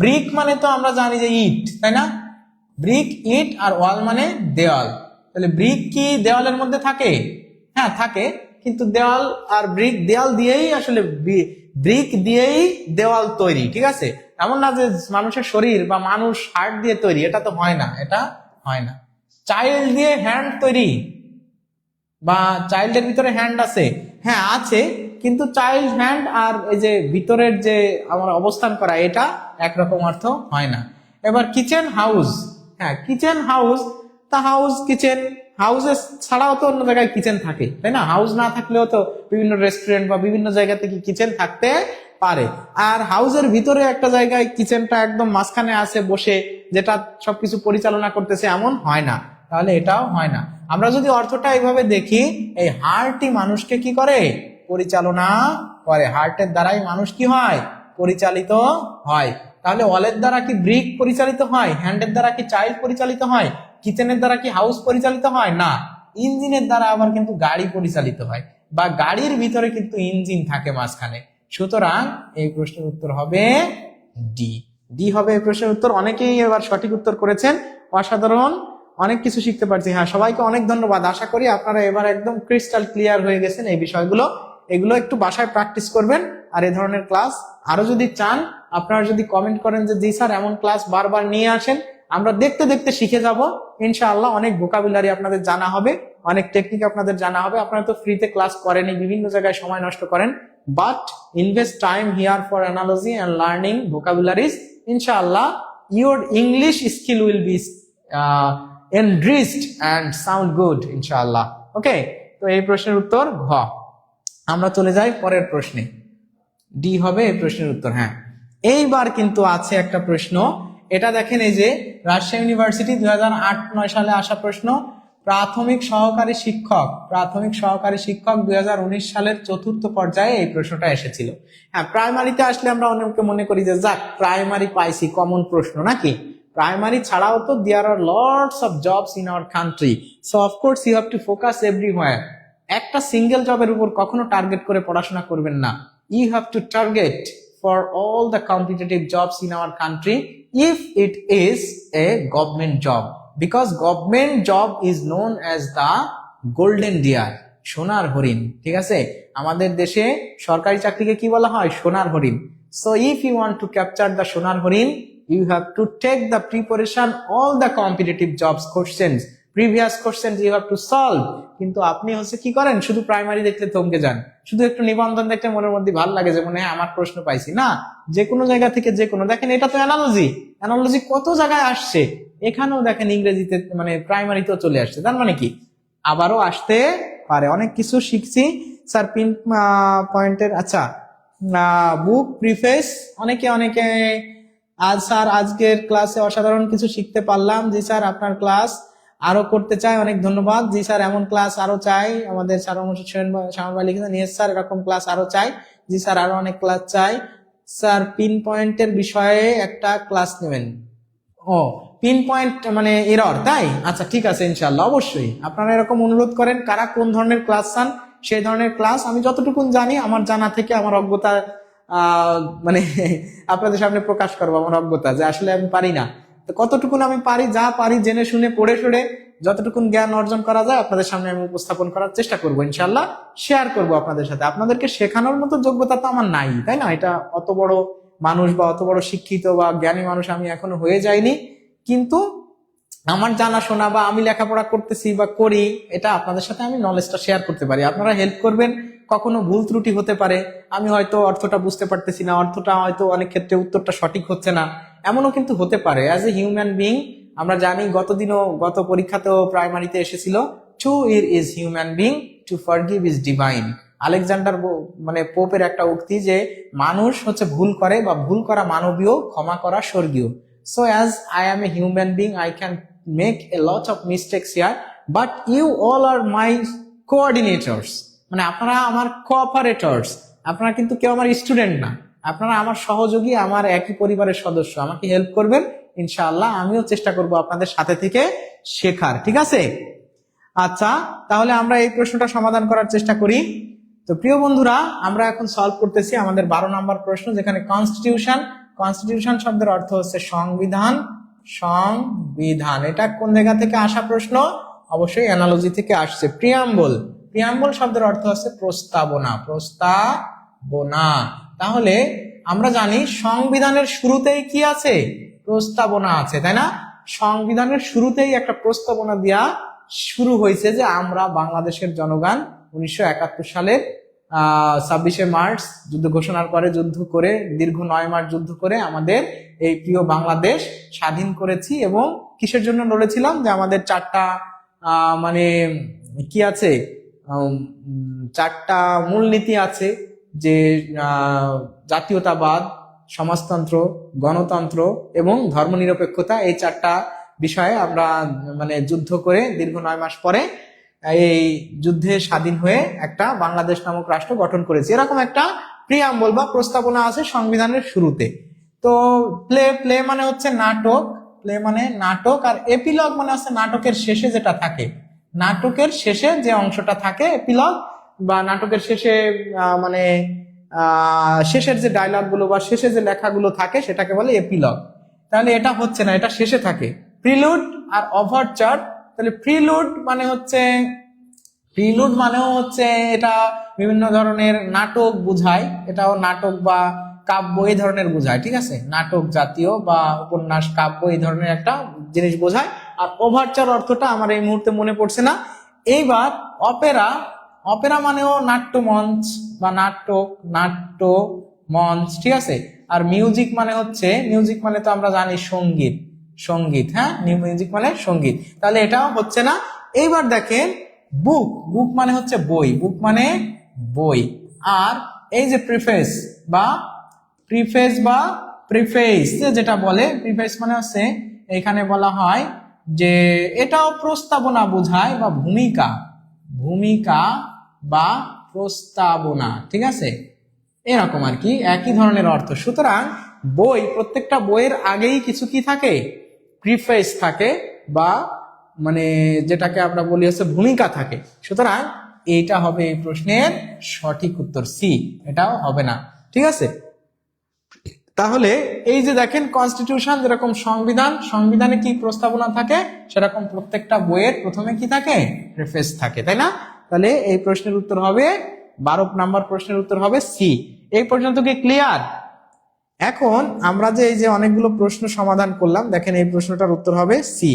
ব্রিক মানে তো আমরা জানি যে ইট, তাই না? ব্রিক, ইট, আর ওয়াল মানে দেওয়াল। তাহলে ব্রিক কি দেওয়ালের মধ্যে থাকে? হ্যাঁ থাকে, কিন্তু দেওয়াল আর ব্রিক, দেওয়াল দিয়েই আসলে, ব্রিক দিয়েই দেওয়াল তৈরি, ঠিক আছে? এমন না যে মানুষের শরীর বা মানুষ হার্ট দিয়ে তৈরি, এটা তো হয় না, এটা হয় না। চাইল্ড দিয়ে হ্যান্ড তৈরি, বা চাইল্ডের ভিতরে হ্যান্ড আছে, হ্যাঁ আছে, কিন্তু চাইল্ড হ্যান্ড আর এই যে ভিতরের যে আমার অবস্থান করা, এটা একরকম অর্থ হয় না। এবার কিচেন হাউস, হ্যাঁ কিচেন হাউস, তা হাউস কিচেন, হাউসেস ছাড়াও তো অন্য জায়গায় কিচেন থাকে, তাই না? হাউস না থাকলেও তো বিভিন্ন রেস্টুরেন্ট বা বিভিন্ন জায়গা থেকে কিচেন থাকতে পারে। আর হাউসের ভিতরে একটা জায়গায় কিচেনটা একদম মাঝখানে আছে বসে, যেটা সবকিছু পরিচালনা করতেছে, এমন হয় না, তাহলে এটাও হয় না। আমরা যদি অর্থটা এইভাবে দেখি, এই হার্টই মানুষকে কি করে? পরিচালনা করে। হার্টের দ্বারাই মানুষ কি হয়? পরিচালিত হয়। তাহলে ওয়ালের দ্বারা কি ব্রিক পরিচালিত হয়? হ্যান্ডের দ্বারা কি চাইল্ড পরিচালিত হয়? কিচেনের দ্বারা কি হাউস পরিচালিত হয়? না। ইঞ্জিনের দ্বারা আবার কিন্তু গাড়ি পরিচালিত হয়, বা গাড়ির ভিতরে কিন্তু ইঞ্জিন থাকে মাঝখানে। সুতরাং এই প্রশ্নের উত্তর হবে ডি। ডি হবে এই প্রশ্নের উত্তর। অনেকেই এবার সঠিক উত্তর করেছেন, অসাধারণ, অনেক কিছু শিখতে পারছি। হ্যাঁ, সবাইকে অনেক ধন্যবাদ। আশা করি আপনারা এবার একদম ক্রিস্টাল ক্লিয়ার হয়ে গেছেন এই বিষয়গুলো। এগুলো একটু বাসায় প্র্যাকটিস করবেন। আর এই ধরনের ক্লাস আরো যদি চান, আপনারা যদি কমেন্ট করেন যে জি স্যার এমন ক্লাস বারবার নিয়ে আসেন, আমরা দেখতে দেখতে শিখে যাব ইনশাআল্লাহ। অনেক ভোকাবুলারি আপনাদের জানা হবে, অনেক টেকনিক আপনাদের জানা হবে। আপনারা তো ফ্রিতে ক্লাস করেনই, বিভিন্ন জায়গায় সময় নষ্ট করেন, but invest time here for analogy and learning vocabularies. ইনশাআল্লাহ your English skill will be enriched and sound good ইনশাআল্লাহ। ওকে, তো এই প্রশ্নের উত্তর ঘ। আমরা চলে যাই পরের প্রশ্নে। ডি হবে এই প্রশ্নের উত্তর। হ্যাঁ, এইবার কিন্তু আছে একটা প্রশ্ন, এটা দেখেন, এই যে রাজশাহী ইউনিভার্সিটি 2008-9 সালে আসা প্রশ্ন। প্রাথমিক সহকারী শিক্ষক 2019 সালের 4র্থ পর্যায়ে এই প্রশ্নটা এসেছিল। হ্যাঁ, প্রাইমারিতে আসলে আমরা অনেকে মনে করি যে যাক প্রাইমারি পাইছি, কমন প্রশ্ন নাকি। প্রাইমারি ছাড়াও তো there are lots of jobs in our country, so of course you have to focus everywhere. একটা সিঙ্গেল জবের উপর কখনো টার্গেট করে পড়াশোনা করবেন না। You have to target for all the competitive jobs in our country if it is a government job, because government job is known as the golden deer, সোনার হরিণ। ঠিক আছে, আমাদের দেশে সরকারি চাকরিকে কি বলা হয়? সোনার হরিণ। So if you want to capture the সোনার হরিণ, you have to take the preparation all the competitive jobs questions, previous question you have to solve. কিন্তু আপনি হচ্ছে কি করেন? শুধু প্রাইমারি দেখলে থমকে যান, শুধু একটু নিবন্ধন দেখলে মনের মধ্যে ভালো লাগে যে মনে হয় আমার প্রশ্ন পাইছি। না, যে কোনো জায়গা থেকে যে কোনো, দেখেন এটা তো অ্যানালজি কত জায়গায় আসছে, এখানেও দেখেন ইংরেজিতে মানে প্রাইমারিতেও চলে আসছে, তার মানে কি আবারও আসতে পারে। অনেক কিছু শিখছি স্যার পিন পয়েন্টের। আচ্ছা, বুক প্রিফেস, অনেকে আজ স্যার আজকের ক্লাসে অসাধারণ কিছু শিখতে পারলাম। জি স্যার আপনার ক্লাস আরো করতে চাই, অনেক ধন্যবাদ। জি স্যার এমন ক্লাস আরো চাই, আমাদের স্যার লিখেছেন ইয়েস স্যার এরকম ক্লাস আরো চাই। জি স্যার আরো অনেক ক্লাস চাই। স্যার পিন পয়েন্টের বিষয়ে একটা ক্লাস নেবেন। ও, পিন পয়েন্ট মানে এরর, তাই? আচ্ছা ঠিক আছে, ইনশাআল্লাহ অবশ্যই আপনারা এরকম অনুরোধ করেন, কারা কোন ধরনের ক্লাস চান সেই ধরনের ক্লাস আমি যতটুকু জানি, আমার জানা থেকে আমার অজ্ঞতা মানে আপনাদের সামনে প্রকাশ করবো, আমার অজ্ঞতা যে আসলে আমি পারি না। তো কতটুকুন আমি পারি, যা পারি জেনে শুনে পড়ে সরে যতটুকুন জ্ঞান অর্জন করা যায় আপনাদের সামনে আমি উপস্থাপন করার চেষ্টা করবো, ইনশাআল্লাহ শেয়ার করবো আপনাদের সাথে। আপনাদেরকে শেখানোর মতো যোগ্যতা তো আমার নাই, তাই না? এটা অত বড় মানুষ বা অত বড় শিক্ষিত বা জ্ঞানী মানুষ আমি এখনো হয়ে যাইনি, কিন্তু আমার জানাশোনা বা আমি লেখাপড়া করতেছি বা করি, এটা আপনাদের সাথে আমি নলেজটা শেয়ার করতে পারি। আপনারা হেল্প করবেন, কখনো ভুল ত্রুটি হতে পারে, আমি হয়তো অর্থটা বুঝতে পারতেছি না, অর্থটা হয়তো অনেক ক্ষেত্রে উত্তরটা সঠিক হচ্ছে না, এমনও কিন্তু হতে পারে। অ্যাজ এ হিউম্যান বিং আমরা জানি, গত পরীক্ষাতেও প্রাইমারিতে এসেছিল, to is human being, to forgive is divine. Alexander মানে পোপের একটা উক্তি যে মানুষ হচ্ছে ভুল করে বা ভুল করা মানবীয়, ক্ষমা করা স্বর্গীয়। So as I am a human being, I can make a lot of mistakes here, but you all are my coordinators, মানে আপনারা আমার কোঅপারেটরস, আপনারা কিন্তু কেউ আমার স্টুডেন্ট না, আপনারা আমার সহযোগী, আমার একই পরিবারের সদস্য, আমাকে হেল্প করবেন ইনশাআল্লাহ। আমিও চেষ্টা করব আপনাদের সাথে থেকে শেখার, ঠিক আছে? আচ্ছা, তাহলে আমরা এই প্রশ্নটা সমাধান করার চেষ্টা করি। তো প্রিয় বন্ধুরা, আমরা এখন সলভ করতেছি আমাদের 12 নম্বর প্রশ্ন, যেখানে কনস্টিটিউশন শব্দের অর্থ হচ্ছে সংবিধান। এটা কোন জায়গা থেকে আসা প্রশ্ন? অবশ্যই অ্যানালজি থেকে আসছে। প্রিয়াম্বল শব্দের অর্থ হচ্ছে প্রস্তাবনা। তাহলে আমরা জানি সংবিধানের শুরুতেই কি আছে? প্রস্তাবনা আছে, তাই না? সংবিধানের শুরুতেই একটা প্রস্তাবনা দেয়া শুরু হয়েছে যে আমরা বাংলাদেশের জনগণ 1971 সালের 26শে মার্চ যুদ্ধ ঘোষণার পরে যুদ্ধ করে দীর্ঘ 9 মাস যুদ্ধ করে আমাদের এই প্রিয় বাংলাদেশ স্বাধীন করেছি এবং কিসের জন্য লড়েছিলাম? যে আমাদের চারটা মানে কি আছে, চারটা মূলনীতি আছে, যে জাতীয়তাবাদ, সমাজতন্ত্র, গণতন্ত্র এবং ধর্মনিরপেক্ষতা। এই চারটা বিষয়ে আমরা মানে যুদ্ধ করে দীর্ঘ 9 মাস পরে এই যুদ্ধে স্বাধীন হয়ে একটা বাংলাদেশ নামক রাষ্ট্র গঠন করেছি। এরকম একটা প্রিয়াম্বল বা প্রস্তাবনা আছে সংবিধানের শুরুতে। তো প্লে মানে হচ্ছে নাটক, প্লে মানে নাটক, আর এপিলগ মানে হচ্ছে নাটকের শেষে যেটা থাকে, নাটকের শেষে যে অংশটা থাকে এপিলগ, বা নাটকের শেষে মানে শেষের যে ডায়লগ গুলো বা শেষে যে লেখাগুলো থাকে সেটাকে বলে এপিলগ। তাহলে এটা হচ্ছে না, এটা শেষে থাকে। প্রিলুড আর ওভারচার, তাহলে প্রিলুড মানে হচ্ছে, প্রিলুড মানেও হচ্ছে এটা বিভিন্ন ধরনের নাটক বোঝায়, এটাও নাটক বা কাব্য এই ধরনের বোঝায়, ঠিক আছে, নাটক জাতীয় বা উপন্যাস কাব্য এই ধরনের একটা জিনিস বোঝায়। আর ওভারচার অর্থটা আমার এই মুহূর্তে মনে পড়ছে না। এইবার অপেরা, অপেরা মানেও নাট্যমঞ্চ বা নাট্য মঞ্চ, ঠিক আছে। আর মিউজিক মানে হচ্ছে, মিউজিক মানে তো আমরা জানি সঙ্গীত, সঙ্গীত, হ্যাঁ, মিউজিক মানে সঙ্গীত, তাহলে এটাও হচ্ছে না। এইবার দেখেন বুক, বুক মানে হচ্ছে বই, বুক মানে বই। আর এই যে প্রিফেস বা প্রিফেস যেটা বলে, প্রিফেস মানে হচ্ছে এখানে বলা হয় যে এটাও প্রস্তাবনা বোঝায় বা ভূমিকা, ভূমিকা বা প্রস্তাবনা, ঠিক আছে, এরকম আর কি, একই ধরনের অর্থ। সুতরাং বই, প্রত্যেকটা বইয়ের আগেই কিছু কি থাকে, প্রিফেস থাকে, বা মানে যেটাকে আমরা বলি হচ্ছে ভূমিকা থাকে। সুতরাং এইটা হবে এই প্রশ্নের সঠিক উত্তর, সি, এটাও হবে না, ঠিক আছে। তাহলে এই যে দেখেন কনস্টিটিউশন, যেরকম সংবিধান, সংবিধানে কি প্রস্তাবনা থাকে, সেরকম প্রত্যেকটা বইয়ের প্রথমে কি থাকে, প্রিফেস থাকে, তাই না? তাহলে এই প্রশ্নের উত্তর হবে 12 নম্বর প্রশ্নের উত্তর হবে সি। এই পর্যন্ত কি ক্লিয়ার? এখন আমরা যে এই যে অনেকগুলো প্রশ্ন সমাধান করলাম, দেখেন এই প্রশ্নটার উত্তর হবে সি।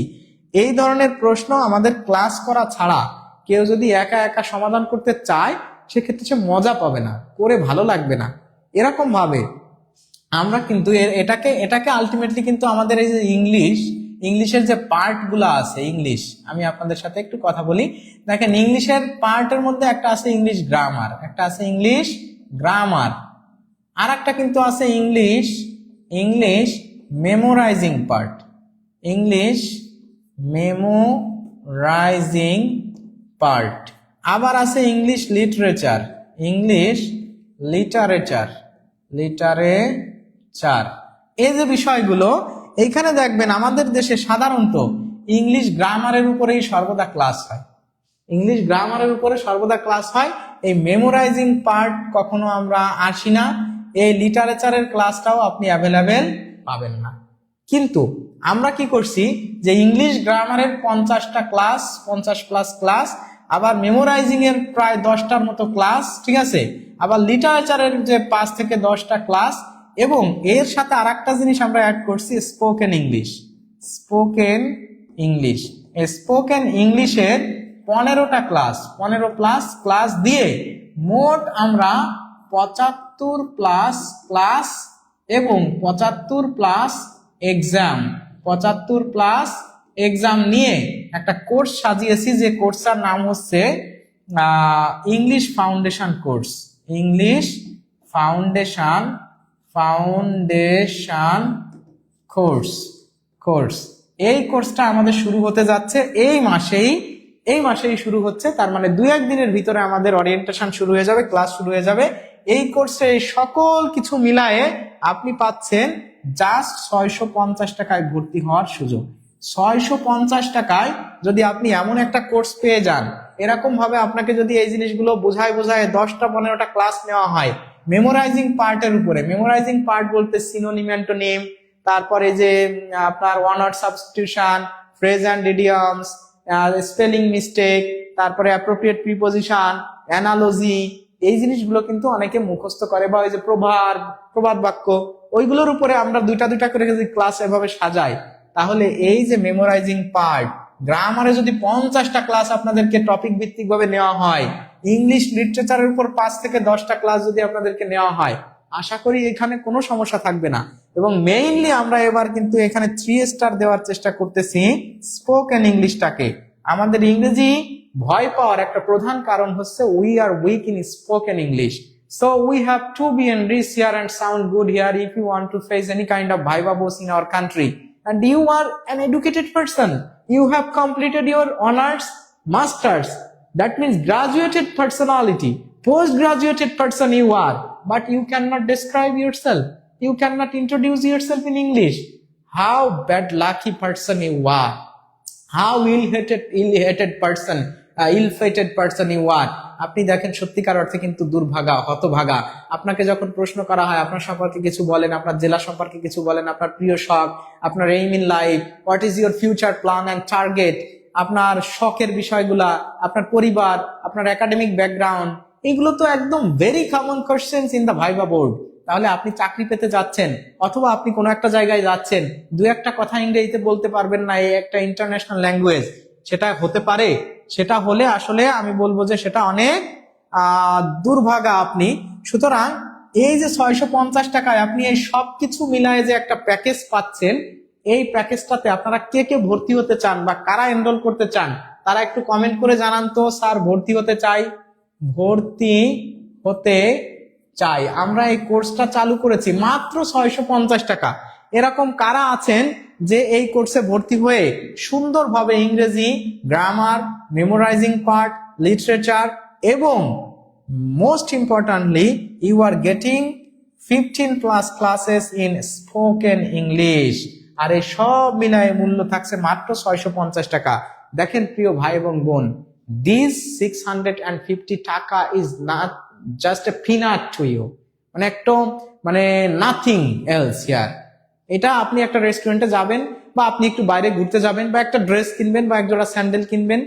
এই ধরনের প্রশ্ন আমাদের ক্লাস করা ছাড়া কেউ যদি একা একা সমাধান করতে চায়, সেক্ষেত্রে সে মজা পাবে না, করে ভালো লাগবে না। এরকম ভাবে আমরা কিন্তু এটাকে আলটিমেটলি কিন্তু আমাদের এই যে ইংলিশের যে পার্ট গুলা আছে, ইংলিশ, আমি আপনাদের সাথে একটু কথা বলি। দেখেন ইংলিশের পার্টের মধ্যে একটা আছে ইংলিশ গ্রামার, একটা আছে ইংলিশ গ্রামার, আর একটা কিন্তু আছে English memorising part, English memorising part. আবার আছে ইংলিশ লিটারেচার, ইংলিশ লিটারেচার, এই যে বিষয়গুলো এইখানে দেখবেন আমাদের দেশে সাধারণত ইংলিশ গ্রামারের উপরেই সর্বদা ক্লাস হয়, ইংলিশ গ্রামারের উপরে সর্বদা ক্লাস হয়। এই মেমোরাইজিং পার্ট কখনো আমরা আসি না, এই লিটারেচারের ক্লাসটাও আপনি অ্যাভেলেবেল পাবেন না। কিন্তু আমরা কি করছি, যে ইংলিশ গ্রামারের 50টা ক্লাস, 50+ ক্লাস, আবার মেমোরাইজিং এর প্রায় 10টার মতো ক্লাস, ঠিক আছে, আবার লিটারেচারের যে 5 থেকে 10টা ক্লাস, এবং এর সাথে আরেকটা জিনিস আমরা অ্যাড করছি, স্পোকেন ইংলিশ, স্পোকেন ইংলিশ। এই স্পোকেন ইংলিশের 15টা ক্লাস, 15+ ক্লাস দিয়ে মোট আমরা 75+ ক্লাস এবং 75+ এক্সাম, 75+ এক্সাম নিয়ে একটা কোর্স সাজিয়েছি, যে কোর্সটার নাম হচ্ছে English foundation course, English foundation course. এই কোর্সটা আমাদের শুরু হতে যাচ্ছে এই মাসেই শুরু হচ্ছে। তার মানে 2-1 দিনের ভিতরে আমাদের ওরিয়েন্টেশন শুরু হয়ে যাবে, ক্লাস শুরু হয়ে যাবে। এই কোর্সে সকল কিছু মিলায়ে আপনি পাচ্ছেন জাস্ট 650 টাকায় ভর্তি হওয়ার সুযোগ। 650 টাকায় যদি আপনি এমন একটা কোর্স পেয়ে যান, এরকম ভাবে আপনাকে যদি এই জিনিসগুলো বোঝায় 10টা-15টা ক্লাস নেওয়া হয় মেমোরাইজিং পার্টের উপরে, মেমোরাইজিং পার্ট বলতে সিনোনিম অ্যান্টোনিম, তারপরে যে আপনার one word substitution, phrase and idioms, spelling mistake, তারপরে অ্যাপ্রোপ্রিয়েট প্রিপোজিশন, অ্যানালজি, এই জিনিসগুলো কিন্তু অনেকে মুখস্থ করে, বা ওই যে প্রবাদ বাক্য, ওইগুলোর উপরে আমরা 2টা করে যদি ক্লাস এভাবে সাজাই, তাহলে এই যে মেমোরাইজিং পার্ট, গ্রামারে যদি 50টা ক্লাস আপনাদেরকে টপিক ভিত্তিক ভাবে নেওয়া হয়, ইংলিশ লিটারেচারের উপর 5 থেকে 10টা ক্লাস যদি আপনাদেরকে নেওয়া হয়, আশা করি এখানে কোনো সমস্যা থাকবে না। এবং মেইনলি আমরা এবার কিন্তু এখানে 3 স্টার দেওয়ার চেষ্টা করতেছি স্পোকেন ইংলিশটাকে। আমাদের ইংরেজি ভয় পাওয়ার একটা প্রধান কারণ হচ্ছে we are weak in spoken English. So we have to be enriched here and sound good here if you want to face any kind of viva voce in our country. And you are an educated person. You have completed your honors, masters. That means graduated personality, post-graduated person you are. But you cannot describe yourself. You cannot introduce yourself in English. How bad lucky person you are. How ill-fated person you are. আপনি দেখেন সত্যিকার অর্থে কিন্তু দুর্ভাগা, হতভাগা। আপনাকে যখন প্রশ্ন করা হয় আপনার সম্পর্কে কিছু বলেন, আপনার জেলা সম্পর্কে কিছু বলেন, আপনার প্রিয় শখ, আপনার aim in life, what is your future plan and target, আপনার শখের বিষয়গুলা, আপনার পরিবার, আপনার একাডেমিক ব্যাকগ্রাউন্ড, এগুলো তো একদম very common questions in the viva board. তাহলে আপনি চাকরি পেতে যাচ্ছেন অথবা আপনি কোনো একটা জায়গায় যাচ্ছেন, দু একটা কথা ইংরেজিতে বলতে পারবেন না, এই একটা ইন্টারন্যাশনাল ল্যাঙ্গুয়েজ, সেটা হতে পারে। সেটা হলে আসলে আমি বলবো যে সেটা অনেক দুর্ভাগা আপনি। সুতরাং এই যে 650 টাকায় আপনি এই সবকিছু মিলায় যে একটা প্যাকেজ পাচ্ছেন, এই প্যাকেজটাতে আপনারা কে কে ভর্তি হতে চান বা কারা এনরোল করতে চান তারা একটু কমেন্ট করে জানান তো। স্যার ভর্তি হতে চাই, ভর্তি হতে চাই। আমরা এই কোর্সটা চালু করেছি মাত্র 650 টাকা। এরকম কারা আছেন যে এই কোর্সে ভর্তি হয়ে সুন্দরভাবে ইংরেজি গ্রামার, মেমোরাইজিং পার্ট, লিটারেচার এবং most importantly you are getting 15+ classes in spoken English. আর এই সব মিলায় মূল্য থাকছে মাত্র 650 টাকা। দেখেন প্রিয় ভাই এবং বোন, দিস 650 টাকা is not just a peanut to you, মানে একটু নাথিং এলস হিয়ার। এটা আপনি একটা রেস্টুরেন্টে যাবেন বা আপনি একটু বাইরে ঘুরতে যাবেন বা একটা ড্রেস কিনবেন বা একজোড়া স্যান্ডেল কিনবেন,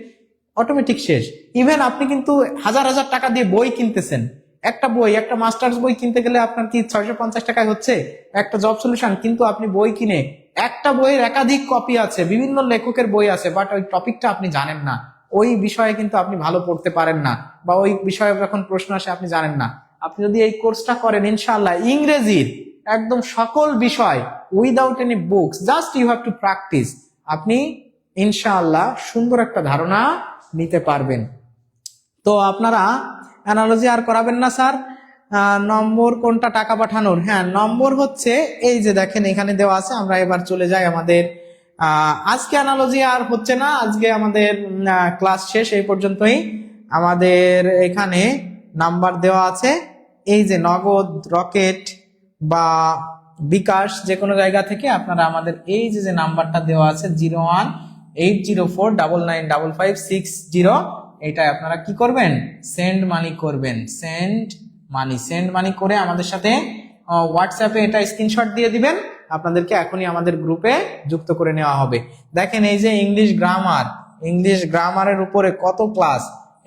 অটোমেটিক শেষ। ইভেন আপনি কিন্তু হাজার হাজার টাকা দিয়ে বই কিনতেছেন, একটা বই, একটা মাস্টার্স বই কিনতে গেলে আপনার কি 650 টাকায় হচ্ছে? একটা জব সলিউশন, কিন্তু আপনি বই কিনে একটা বইয়ের একাধিক কপি আছে, বিভিন্ন লেখকের বই আছে, বাট ওই টপিকটা আপনি জানেন না, ওই বিষয়ে কিন্তু আপনি ভালো পড়তে পারেন না, বা ওই বিষয়ে যখন প্রশ্ন আসে আপনি জানেন না। আপনি যদি এই কোর্সটা করেন ইনশাআল্লাহ ইংরেজির একদম সকল বিষয় without any books, just you have to practise, আপনি ইনশাআল্লাহ সুন্দর একটা ধারণা নিতে পারবেন। তো আপনারা অ্যানালজি আর করাবেন না স্যার। নম্বর কোনটা টাকা পাঠানোর? হ্যাঁ, নম্বর হচ্ছে এই যে দেখেন এখানে দেওয়া আছে। আমরা এবার চলে যাই আমাদের আজকে অ্যানালজি আর হচ্ছে না, আজকে আমাদের ক্লাস শেষ, এই পর্যন্তই। আমাদের এখানে নাম্বার দেওয়া আছে, এই যে নগদ, রকেট বা বিকাশ, যে কোনো জায়গা থেকে আপনারা আমাদের এই যে নাম্বারটা দেওয়া আছে 018049955560, এটাই আপনারা কি করবেন, সেন্ড মানি করবেন। সেন্ড মানি করে আমাদের সাথে হোয়াটসঅ্যাপে এটা স্ক্রিনশট দিয়ে দিবেন, আপনাদেরকে এখনই আমাদের গ্রুপে যুক্ত করে নেওয়া হবে। দেখেন এই যে ইংলিশ গ্রামারের উপরে কত ক্লাস,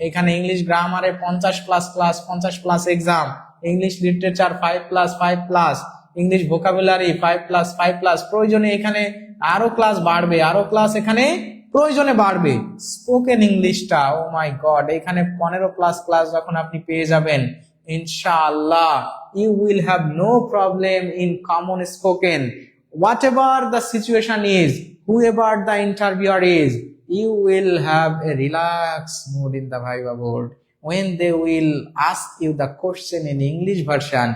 এখানে ইংলিশ গ্রামারে 50+ class, 50+ exam, English literature 5+5+, English vocabulary 5+5+, প্রয়োজনে এখানে আরো ক্লাস বাড়বে, আরো ক্লাস এখানে প্রয়োজনে বাড়বে। স্পোকেন ইংলিশটা, ও মাই গড, এখানে 15+ ক্লাস যখন আপনি পেয়ে যাবেন ইনশাআল্লাহ, you will have no problem in common spoken. Whatever the situation is, whoever the interviewer is, you will have a relaxed mood in the Viva board when they will ask you the question in English version.